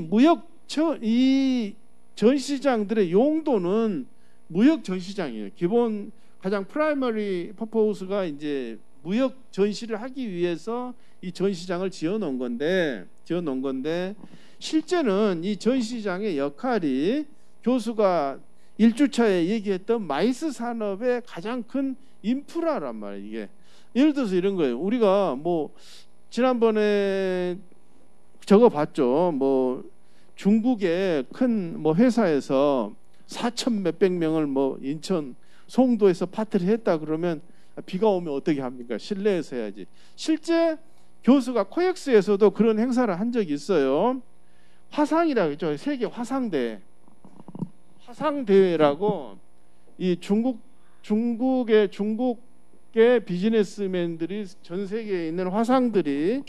A: 전시장들의 용도는 무역 전시장이에요. 기본 가장 프라이머리 퍼포스가 이제 무역 전시를 하기 위해서 이 전시장을 지어 놓은 건데 실제는 이 전시장의 역할이 교수가 1주차에 얘기했던 마이스 산업의 가장 큰 인프라란 말이에요. 이게 예를 들어서 이런 거예요. 우리가 뭐 지난번에 저거 봤죠. 뭐 중국의 큰 뭐 회사에서 4천 몇백 명을 뭐 인천 송도에서 파티를 했다 그러면 비가 오면 어떻게 합니까? 실내에서 해야지. 실제 교수가 코엑스에서도 그런 행사를 한 적이 있어요. 화상이라고 했죠. 세계 화상대회라고 이 중국의 비즈니스맨들이 전 세계에 있는 화상들이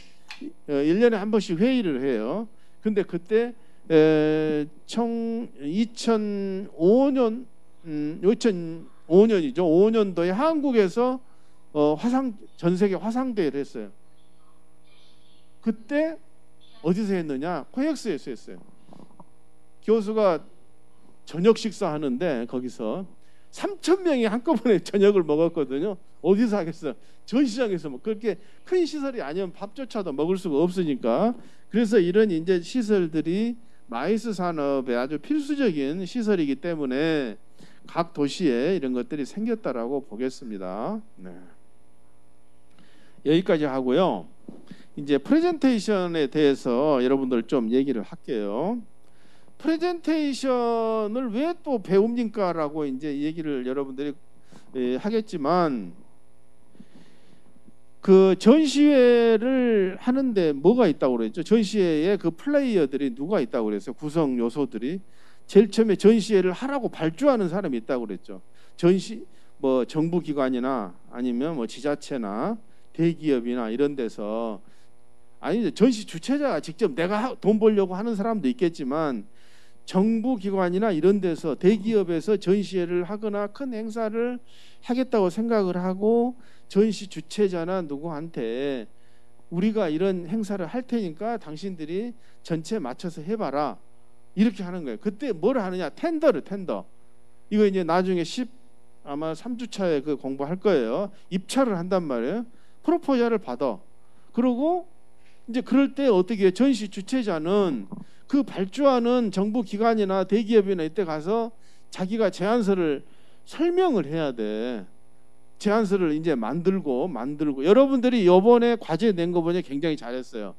A: 1년에 한 번씩 회의를 해요. 근데 그때 2005년 2005년이죠. 5년도에 한국에서 전 세계 화상대회를 했어요. 그때 어디서 했느냐? 코엑스에서 했어요. 교수가 저녁 식사하는데 거기서 3,000명이 한꺼번에 저녁을 먹었거든요. 어디서 하겠어? 전시장에서 뭐 그렇게 큰 시설이 아니면 밥조차도 먹을 수가 없으니까. 그래서 이런 이제 시설들이 마이스 산업의 아주 필수적인 시설이기 때문에 각 도시에 이런 것들이 생겼다라고 보겠습니다. 네. 여기까지 하고요. 이제 프레젠테이션에 대해서 여러분들 좀 얘기를 할게요. 프레젠테이션을 왜 또 배웁니까라고 이제 얘기를 여러분들이 하겠지만 그 전시회를 하는데 뭐가 있다고 그랬죠? 전시회에 그 플레이어들이 누가 있다고 그랬어요? 구성 요소들이 제일 처음에 전시회를 하라고 발주하는 사람이 있다고 그랬죠. 뭐 정부 기관이나 아니면 뭐 지자체나 대기업이나 이런 데서 아니 전시 주최자가 직접 내가 돈 벌려고 하는 사람도 있겠지만 정부 기관이나 이런 데서 대기업에서 전시회를 하거나 큰 행사를 하겠다고 생각을 하고 전시 주최자나 누구한테 우리가 이런 행사를 할 테니까 당신들이 전체 맞춰서 해봐라 이렇게 하는 거예요. 그때 뭘 하느냐? 텐더. 이거 이제 나중에 아마 3주차에 그 공부할 거예요. 입찰을 한단 말이에요. 프로포저를 받아. 그리고 이제 그럴 때 어떻게 해요? 전시 주최자는 그 발주하는 정부 기관이나 대기업이나 이때 가서 자기가 제안서를 설명을 해야 돼. 제안서를 이제 만들고 여러분들이 이번에 과제 낸 거 보니 굉장히 잘했어요.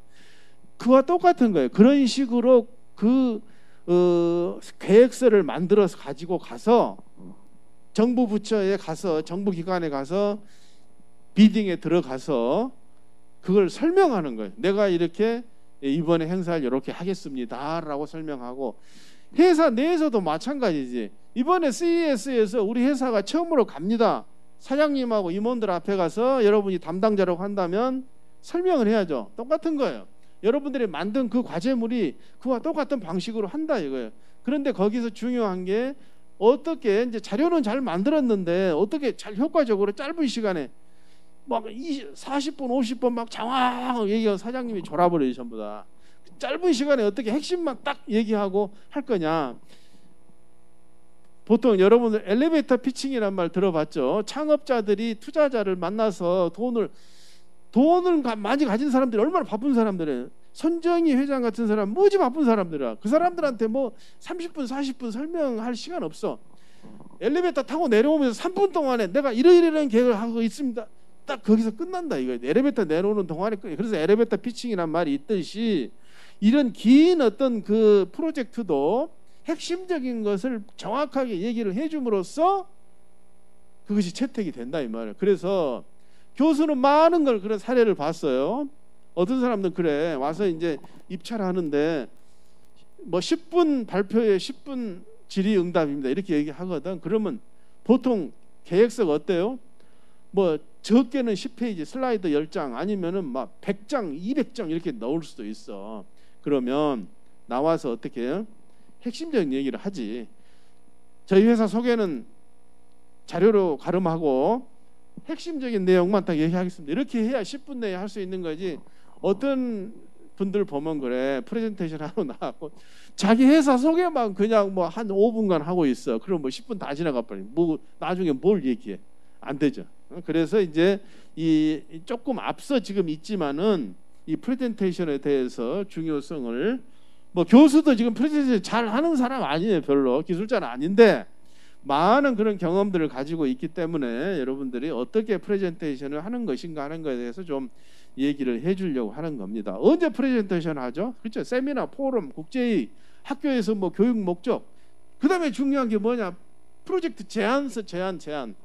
A: 그와 똑같은 거예요. 그런 식으로 그 계획서를 만들어서 가지고 가서 정부 부처에 가서 정부 기관에 가서 비딩에 들어가서 그걸 설명하는 거예요. 내가 이렇게 이번에 행사를 이렇게 하겠습니다라고 설명하고 회사 내에서도 마찬가지지. 이번에 CES에서 우리 회사가 처음으로 갑니다. 사장님하고 임원들 앞에 가서 여러분이 담당자라고 한다면 설명을 해야죠. 똑같은 거예요. 여러분들이 만든 그 과제물이 그와 똑같은 방식으로 한다 이거예요. 그런데 거기서 중요한 게 어떻게 이제 자료는 잘 만들었는데 어떻게 잘 효과적으로 짧은 시간에 막 40분 50분 막 장황 얘기하고 사장님이 졸아버려요. 전부 다 짧은 시간에 어떻게 핵심만 딱 얘기하고 할 거냐. 보통 여러분들 엘리베이터 피칭이란 말 들어봤죠. 창업자들이 투자자를 만나서 돈을 많이 가진 사람들이 얼마나 바쁜 사람들이에요. 손정희 회장 같은 사람 무지 바쁜 사람들이야. 그 사람들한테 뭐 30분 40분 설명할 시간 없어. 엘리베이터 타고 내려오면서 3분 동안에 내가 이런 계획을 하고 있습니다. 딱 거기서 끝난다 이거. 엘리베이터 내려오는 동안에 그래서 엘리베이터 피칭이란 말이 있듯이 이런 긴 어떤 그 프로젝트도 핵심적인 것을 정확하게 얘기를 해줌으로써 그것이 채택이 된다 이 말이에요. 그래서 교수는 많은 걸 그런 사례를 봤어요. 어떤 사람들은 그래 와서 이제 입찰하는데 뭐 10분 발표에 10분 질의응답입니다 이렇게 얘기하거든. 그러면 보통 계획서가 어때요? 뭐 적게는 10페이지 슬라이드 10장 아니면은 막 100장, 200장 이렇게 넣을 수도 있어. 그러면 나와서 어떻게 해요? 핵심적인 얘기를 하지. 저희 회사 소개는 자료로 가름하고 핵심적인 내용만 딱 얘기하겠습니다. 이렇게 해야 10분 내에 할 수 있는 거지. 어떤 분들 보면 그래, 프레젠테이션 하러 나가고 자기 회사 소개만 그냥 뭐 한 5분간 하고 있어. 그럼 뭐 10분 다 지나가 버려. 뭐 나중에 뭘 얘기해? 안 되죠. 그래서 이제 이 조금 앞서 지금 있지만은 이 프레젠테이션에 대해서 중요성을, 뭐 교수도 지금 프레젠테이션 잘 하는 사람 아니에요. 별로 기술자는 아닌데 많은 그런 경험들을 가지고 있기 때문에 여러분들이 어떻게 프레젠테이션을 하는 것인가 하는 것에 대해서 좀 얘기를 해주려고 하는 겁니다. 언제 프레젠테이션 하죠? 그렇죠. 세미나, 포럼, 국제회의, 학교에서 뭐 교육 목적. 그 다음에 중요한 게 뭐냐? 프로젝트 제안서, 제안.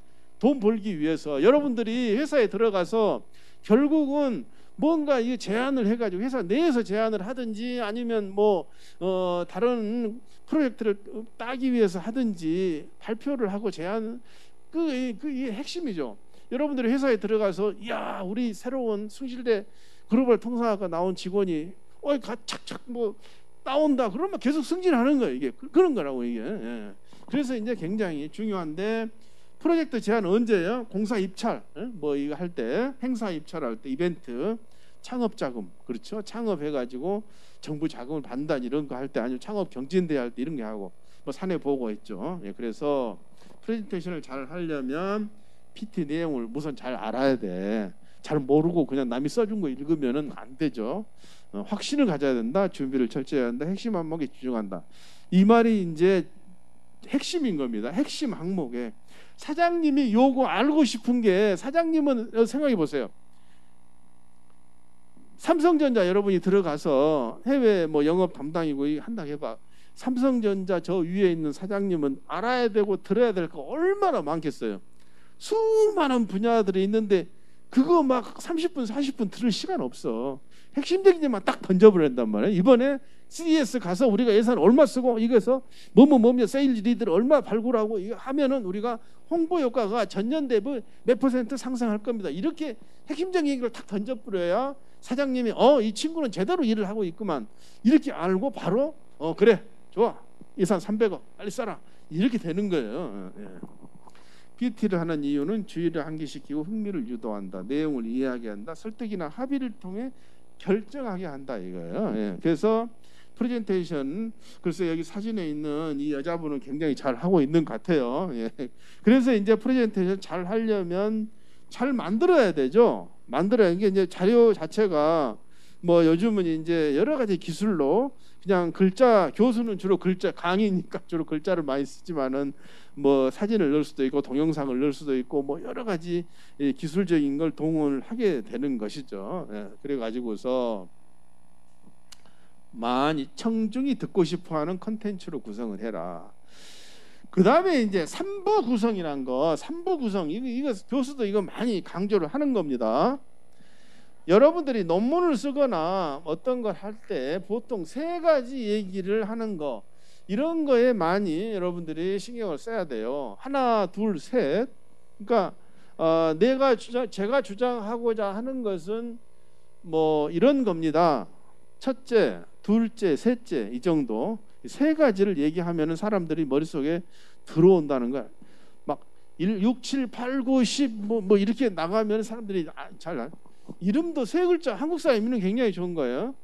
A: 돈 벌기 위해서 여러분들이 회사에 들어가서 결국은 뭔가 이 제안을 해가지고 회사 내에서 제안을 하든지 아니면 뭐 다른 프로젝트를 따기 위해서 하든지 발표를 하고 제안, 그게 핵심이죠. 여러분들이 회사에 들어가서 야, 우리 새로운 숭실대 글로벌 통상학과 나온 직원이 착착 뭐 나온다 그러면 계속 승진하는 거예요. 이게 그런 거라고 이게. 예. 그래서 이제 굉장히 중요한데, 프로젝트 제안 언제예요? 공사 입찰, 뭐 이거 할 때, 행사 입찰할 때, 이벤트, 창업 자금, 그렇죠? 창업해가지고 정부 자금을 받는다 이런 거 할 때, 아니면 창업 경진대회 할 때 이런 게 하고, 뭐 사내 보고 했죠. 예, 그래서 프레젠테이션을 잘 하려면 PT 내용을 우선 잘 알아야 돼. 잘 모르고 그냥 남이 써준 거 읽으면은 안 되죠. 확신을 가져야 된다. 준비를 철저히 해야 한다. 핵심 항목에 집중한다. 이 말이 이제 핵심인 겁니다. 핵심 항목에 사장님이 요거 알고 싶은 게, 사장님은 생각해 보세요. 삼성전자 여러분이 들어가서 해외 뭐 영업 담당이고 한다 해봐. 삼성전자 저 위에 있는 사장님은 알아야 되고 들어야 될 거 얼마나 많겠어요. 수많은 분야들이 있는데 그거 막 30분 40분 들을 시간 없어. 핵심적인 것만 딱 던져버린단 말이에요. 이번에 CES 가서 우리가 예산 얼마 쓰고 이거서 뭐뭐 세일즈 리드를 얼마 발굴하고 이거 하면은 우리가 홍보 효과가 전년 대비 몇 % 상승할 겁니다. 이렇게 핵심적인 얘기를 딱 던져버려야 사장님이 이 친구는 제대로 일을 하고 있구만, 이렇게 알고 바로 그래 좋아 예산 300억 빨리 써라, 이렇게 되는 거예요. 예. PT를 하는 이유는 주의를 환기시키고 흥미를 유도한다. 내용을 이해하게 한다. 설득이나 합의를 통해 결정하게 한다 이거예요. 예. 그래서 프레젠테이션, 글쎄 여기 사진에 있는 이 여자분은 굉장히 잘 하고 있는 것 같아요. 예. 그래서 이제 프레젠테이션 잘 하려면 잘 만들어야 되죠. 만들어야, 이게 이제 자료 자체가 뭐 요즘은 이제 여러 가지 기술로 그냥 글자, 교수는 주로 글자, 강의니까 주로 글자를 많이 쓰지만은 뭐 사진을 넣을 수도 있고 동영상을 넣을 수도 있고 뭐 여러 가지 기술적인 걸 동원을 하게 되는 것이죠. 예, 그래 가지고서 많이 청중이 듣고 싶어하는 컨텐츠로 구성을 해라. 그 다음에 이제 3부 구성이란 거, 3부 구성, 이거 교수도 이거 많이 강조를 하는 겁니다. 여러분들이 논문을 쓰거나 어떤 걸 할 때 보통 3가지 얘기를 하는 거, 이런 거에 많이 여러분들이 신경을 써야 돼요. 하나, 둘, 셋. 그러니까 제가 주장하고자 하는 것은 뭐 이런 겁니다. 첫째, 둘째, 셋째, 이 정도 3가지를 얘기하면은 사람들이 머릿속에 들어온다는 거야. 막 6, 7, 8, 9, 10 뭐 이렇게 나가면 사람들이 잘 이름도 3글자, 한국 사람 이름은 굉장히 좋은 거예요.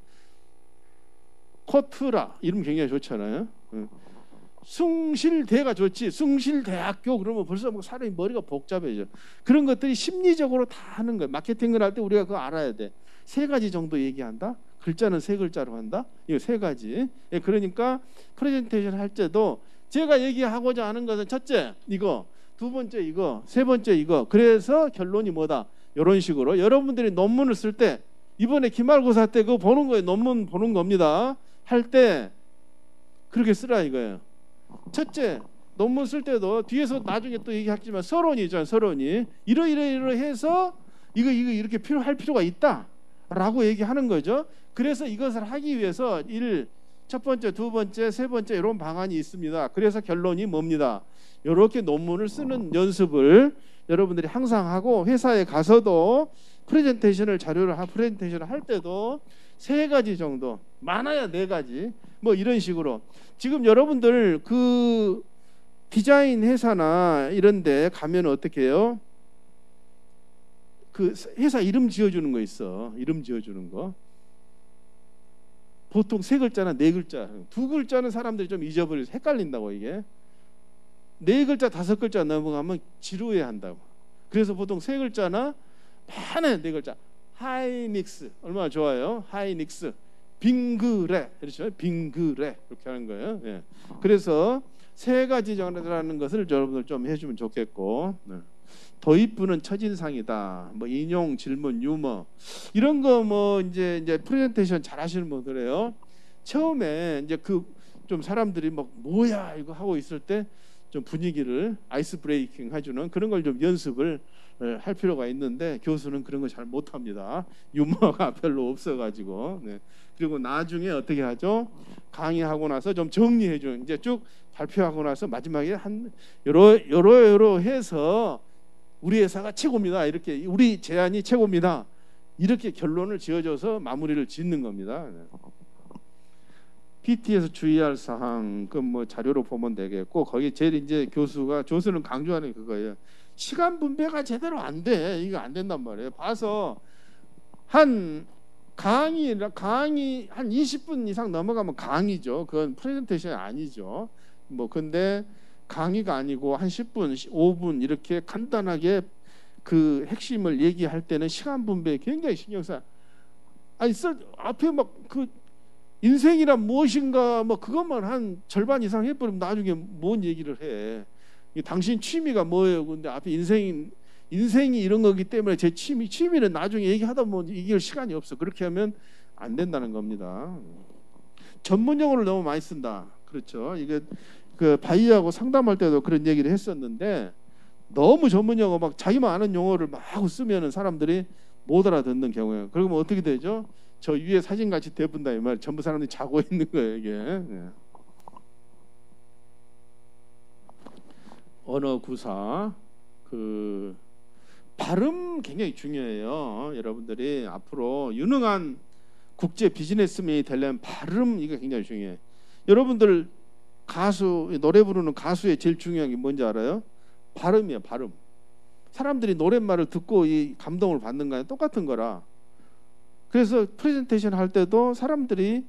A: 코트라 이름 굉장히 좋잖아요. 숭실대가 좋지. 숭실대학교 그러면 벌써 뭐 사람이 머리가 복잡해져. 그런 것들이 심리적으로 다 하는 거예요. 마케팅을 할 때 우리가 그거 알아야 돼. 3가지 정도 얘기한다. 글자는 3글자로 한다. 이거 3가지. 예, 그러니까 프레젠테이션 할 때도 제가 얘기하고자 하는 것은 첫째 이거, 두 번째 이거, 세 번째 이거. 그래서 결론이 뭐다. 이런 식으로 여러분들이 논문을 쓸 때, 이번에 기말고사 때 그거 보는 거예요. 논문 보는 겁니다. 할 때 그렇게 쓰라 이거예요. 첫째, 논문 쓸 때도 뒤에서 나중에 또 얘기하지만 서론이 있잖아요. 서론이 이러해서 이거 이렇게 필요할 필요가 있다 라고 얘기하는 거죠. 그래서 이것을 하기 위해서 첫 번째, 두 번째, 세 번째 이런 방안이 있습니다. 그래서 결론이 뭡니다. 이렇게 논문을 쓰는 연습을 여러분들이 항상 하고 회사에 가서도 프레젠테이션을 할 때도 3가지 정도, 많아야 4가지 뭐 이런 식으로. 지금 여러분들 그 디자인 회사나 이런 데 가면 어떻게 해요? 그 회사 이름 지어주는 거 있어. 이름 지어주는 거. 보통 3글자나 4글자. 2글자는 사람들이 좀 잊어버려서 헷갈린다고 이게. 4글자, 5글자 넘어가면 지루해 한다고. 그래서 보통 3글자나 많은 4글자. 하이닉스 얼마나 좋아요? 하이닉스. 빙그레 그렇죠? 빙그레 이렇게 하는 거예요. 예. 그래서 3가지 정도라는 것을 여러분들 좀 해주면 좋겠고. 네. 도입부는 첫인상이다. 뭐 인용, 질문, 유머 이런 거 뭐 이제 프레젠테이션 잘 하시는 분들이에요. 처음에 이제 그 좀 사람들이 막 뭐야 이거 하고 있을 때 좀 분위기를 아이스 브레이킹 해주는 그런 걸 좀 연습을 할 필요가 있는데 교수는 그런 거 잘 못합니다. 유머가 별로 없어가지고. 네. 그리고 나중에 어떻게 하죠? 강의하고 나서 좀 정리해주는 이제 쭉 발표하고 나서 마지막에 한 여러 해서 우리 회사가 최고입니다. 이렇게 우리 제안이 최고입니다. 이렇게 결론을 지어줘서 마무리를 짓는 겁니다. PT에서 주의할 사항 그 뭐 자료로 보면 되겠고 거기 제일 이제 교수는 강조하는 그거예요. 시간 분배가 제대로 안 돼. 이거 안 된단 말이에요. 봐서 한 강의 한 20분 이상 넘어가면 강의죠. 그건 프레젠테이션이 아니죠. 뭐 근데 강의가 아니고 한 10분, 5분 이렇게 간단하게 그 핵심을 얘기할 때는 시간 분배에 굉장히 신경 써. 아니 앞에 막 그 인생이란 무엇인가 뭐 그것만 한 절반 이상 해버리면 나중에 뭔 얘기를 해. 당신 취미가 뭐예요? 근데 앞에 인생이 이런 거기 때문에 제 취미는 나중에 얘기하다 보면 이길 시간이 없어. 그렇게 하면 안 된다는 겁니다. 전문 용어를 너무 많이 쓴다. 그렇죠. 이게 그 바이하고 상담할 때도 그런 얘기를 했었는데 너무 전문 용어 막 자기만 아는 용어를 막 쓰면은 사람들이 못 알아듣는 경우예요. 그러면 어떻게 되죠? 저 위에 사진 같이 대분다 이 말. 전부 사람들이 자고 있는 거예요 이게. 네. 언어 구사 그 발음 굉장히 중요해요. 여러분들이 앞으로 유능한 국제 비즈니스맨이 되려면 발음 이거 굉장히 중요해요. 여러분들 노래 부르는 가수의 제일 중요한 게 뭔지 알아요? 발음이에요. 발음. 사람들이 노랫말을 듣고 이 감동을 받는 거랑 똑같은 거라. 그래서 프레젠테이션 할 때도 사람들이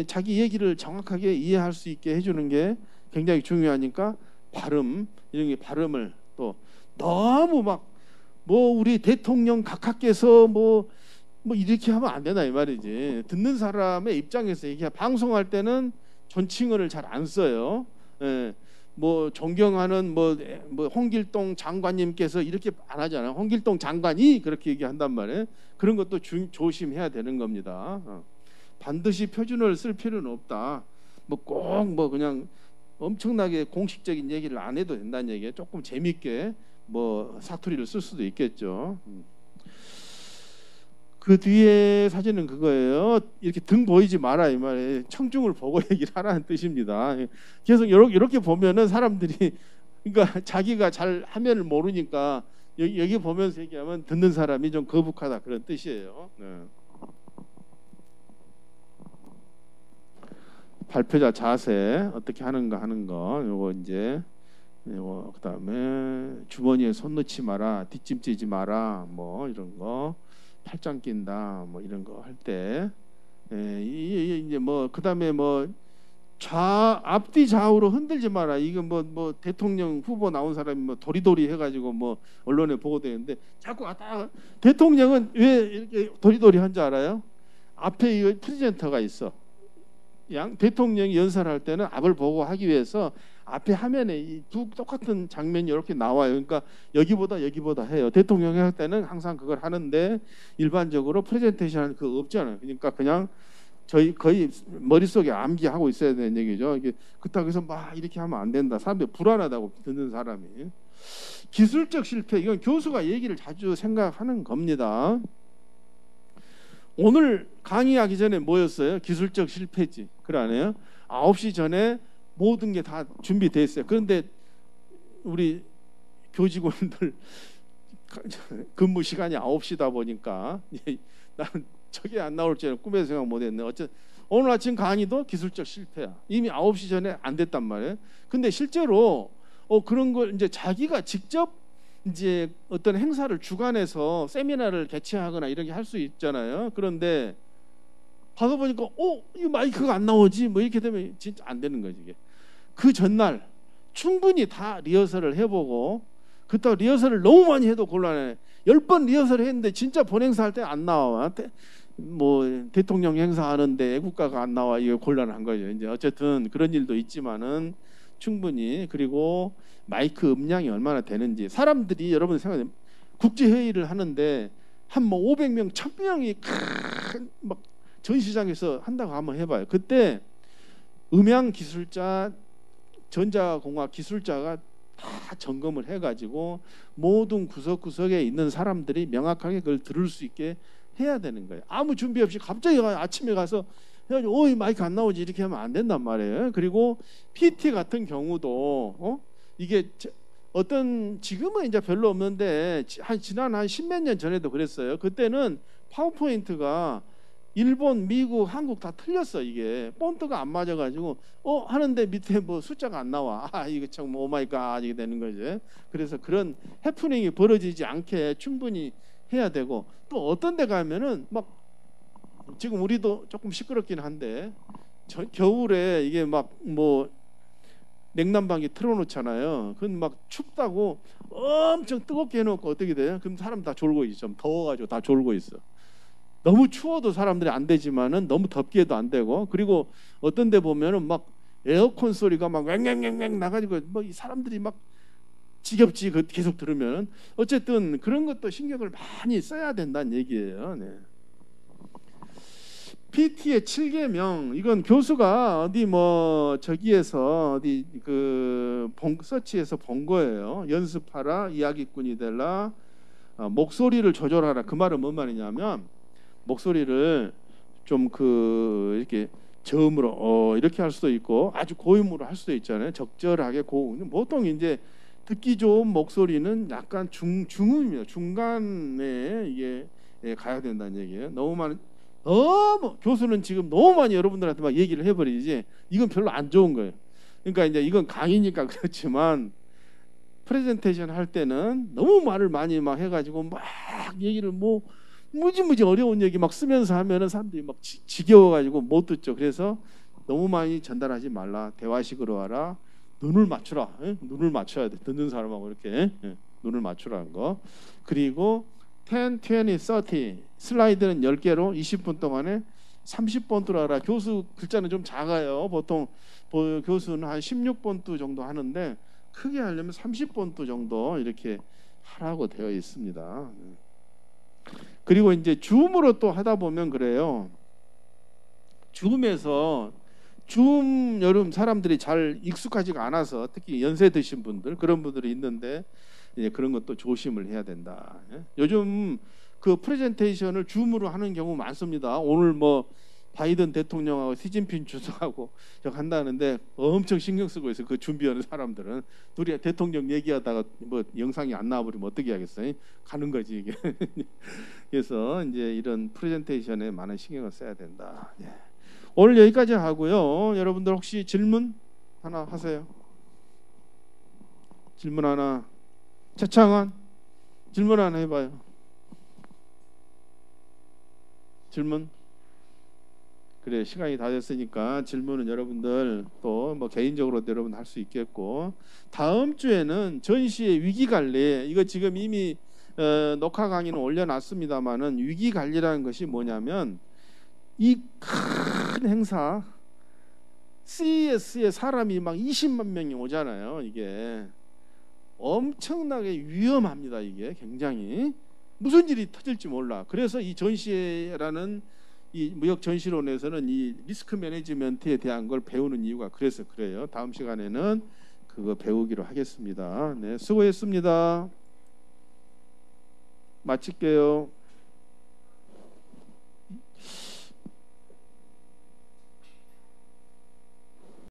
A: 자기 얘기를 정확하게 이해할 수 있게 해주는 게 굉장히 중요하니까 발음 이런 게 발음을 또 너무 막 뭐 우리 대통령 각하께서 뭐 이렇게 하면 안 되나 이 말이지. 듣는 사람의 입장에서 방송할 때는 존칭어를 잘 안 써요. 뭐 존경하는 뭐 홍길동 장관님께서 이렇게 안 하잖아요. 홍길동 장관이 그렇게 얘기한단 말이에요. 그런 것도 조심해야 되는 겁니다. 반드시 표준어를 쓸 필요는 없다. 뭐 꼭 그냥 엄청나게 공식적인 얘기를 안 해도 된다는 얘기예요. 조금 재밌게 뭐 사투리를 쓸 수도 있겠죠. 그 뒤에 사진은 그거예요. 이렇게 등 보이지 마라 이 말에 청중을 보고 얘기를 하라는 뜻입니다. 계속 이렇게 보면은 사람들이 그러니까 자기가 잘 화면을 모르니까 여기 보면서 얘기하면 듣는 사람이 좀 거북하다 그런 뜻이에요. 네. 발표자 자세 어떻게 하는가 하는 거 요거 이제 요거 그다음에 주머니에 손 넣지 마라, 뒷짐 찌지 마라 뭐 이런 거. 팔짱 낀다 뭐 이런 거 할 때 이제 뭐 그다음에 뭐 앞뒤 좌우로 흔들지 마라. 이거 뭐 대통령 후보 나온 사람이 뭐 도리도리 해가지고 뭐 언론에 보고되는데 자꾸 대통령은 왜 이렇게 도리도리 한 줄 알아요? 앞에 이 프리젠터가 있어. 대통령이 연설할 때는 앞을 보고 하기 위해서 앞에 화면에 이 똑같은 장면이 이렇게 나와요. 그러니까 여기보다 해요. 대통령이 할 때는 항상 그걸 하는데 일반적으로 프레젠테이션 그거 없잖아요. 그러니까 그냥 저희 거의 머릿속에 암기하고 있어야 되는 얘기죠. 이게 그렇다고 해서 막 이렇게 하면 안 된다. 사람들이 불안하다고 듣는 사람이. 기술적 실패 이건 교수가 얘기를 자주 생각하는 겁니다. 오늘 강의하기 전에 뭐였어요? 기술적 실패지. 그래 안 해요? 9시 전에 모든 게 다 준비돼 있어요. 그런데 우리 교직원들 근무 시간이 9시다 보니까 나는 저게 안 나올 줄은 꿈에서 생각 못했네. 어쨌든 오늘 아침 강의도 기술적 실패야. 이미 9시 전에 안 됐단 말이에요. 근데 실제로 그런 걸 이제 자기가 직접 이제 어떤 행사를 주관해서 세미나를 개최하거나 이런 게 할 수 있잖아요. 그런데 가서 보니까 이 마이크가 안 나오지 뭐 이렇게 되면 진짜 안 되는 거지 이게. 그 전날 충분히 다 리허설을 해보고 그렇다고 리허설을 너무 많이 해도 곤란해. 10번 리허설을 했는데 진짜 본행사 할 때 안 나와. 뭐 대통령 행사하는데 애국가가 안 나와. 이게 곤란한 거죠. 이제 어쨌든 그런 일도 있지만은 충분히. 그리고 마이크 음량이 얼마나 되는지. 사람들이 여러분 생각해 국제 회의를 하는데 한 뭐 500명, 1000명이 막 전시장에서 한다고 한번 해봐요. 그때 음향 기술자, 전자공학 기술자가 다 점검을 해가지고 모든 구석구석에 있는 사람들이 명확하게 그걸 들을 수 있게 해야 되는 거예요. 아무 준비 없이 갑자기 아침에 가서 해가지고 이 마이크 안 나오지 이렇게 하면 안 된단 말이에요. 그리고 PT 같은 경우도 이게 어떤 지금은 이제 별로 없는데 지난 한 10몇 년 전에도 그랬어요. 그때는 파워포인트가 일본, 미국, 한국 다 틀렸어. 이게 폰트가 안 맞아가지고 하는데 밑에 뭐 숫자가 안 나와. 이거 참 오마이갓 이게 되는 거지. 그래서 그런 해프닝이 벌어지지 않게 충분히 해야 되고, 또 어떤 데 가면은 막 지금 우리도 조금 시끄럽긴 한데 겨울에 이게 막 뭐 냉난방기 틀어놓잖아요. 그건 막 춥다고 엄청 뜨겁게 해놓고 어떻게 돼요? 그럼 사람 다 졸고 있어. 좀 더워가지고 다 졸고 있어. 너무 추워도 사람들이 안 되지만은 너무 덥게 해도 안 되고, 그리고 어떤 데 보면은 막 에어컨 소리가 막 왱왱왱왱 나가지고 뭐 이 사람들이 막 지겹지. 그 계속 들으면 어쨌든 그런 것도 신경을 많이 써야 된다는 얘기예요. 네. PT의 7계명 이건 교수가 어디 뭐 저기에서 어디 그 서치에서 본 거예요. 연습하라, 이야기꾼이 되라, 목소리를 조절하라. 그 말은 뭔 말이냐면 목소리를 좀 이렇게 저음으로 이렇게 할 수도 있고 아주 고음으로 할 수도 있잖아요. 적절하게 고음. 보통 이제 듣기 좋은 목소리는 약간 중음입니다. 중간에 이게 가야 된다는 얘기예요. 너무 교수는 지금 너무 많이 여러분들한테 막 얘기를 해버리지 이건 별로 안 좋은 거예요. 그러니까 이제 이건 강의니까 그렇지만 프레젠테이션 할 때는 너무 말을 많이 막 해가지고 막 얘기를 뭐 무지무지 어려운 얘기 막 쓰면서 하면은 사람들이 막 지겨워가지고 못 듣죠. 그래서 너무 많이 전달하지 말라. 대화식으로 하라. 눈을 맞추라. 눈을 맞춰야 돼. 듣는 사람하고 이렇게 눈을 맞추라는 거. 그리고 10, 20, 30 슬라이드는 10개로 20분 동안에 30번투로 하라. 교수 글자는 좀 작아요. 보통 교수는 한 16번투 정도 하는데 크게 하려면 30번투 정도 이렇게 하라고 되어 있습니다. 그리고 이제 줌으로 또 하다 보면 그래요. 줌에서 여러분 사람들이 잘 익숙하지가 않아서 특히 연세 드신 분들 그런 분들이 있는데 이제 그런 것도 조심을 해야 된다. 요즘 그 프레젠테이션을 줌으로 하는 경우 많습니다. 오늘 뭐 바이든 대통령하고 시진핑 주석하고 한다는데 엄청 신경 쓰고 있어요. 그 준비하는 사람들은 둘이 대통령 얘기하다가 뭐 영상이 안 나와버리면 어떻게 하겠어요? 가는 거지 이게. 그래서 이제 이런 프레젠테이션에 많은 신경을 써야 된다. 오늘 여기까지 하고요. 여러분들 혹시 질문 하나 하세요? 질문 하나. 차창환 질문 하나 해봐요. 질문. 그래 시간이 다 됐으니까 질문은 여러분들 또 뭐 개인적으로 여러분 할 수 있겠고, 다음 주에는 전시의 위기 관리, 이거 지금 이미 녹화 강의는 올려놨습니다만은 위기 관리라는 것이 뭐냐면 이 큰 행사 CES에 사람이 막 20만 명이 오잖아요. 이게 엄청나게 위험합니다. 이게 굉장히 무슨 일이 터질지 몰라. 그래서 이 전시라는 이 무역 전시론에서는 이 리스크 매니지먼트에 대한 걸 배우는 이유가 그래서 그래요. 다음 시간에는 그거 배우기로 하겠습니다. 네, 수고했습니다. 마칠게요.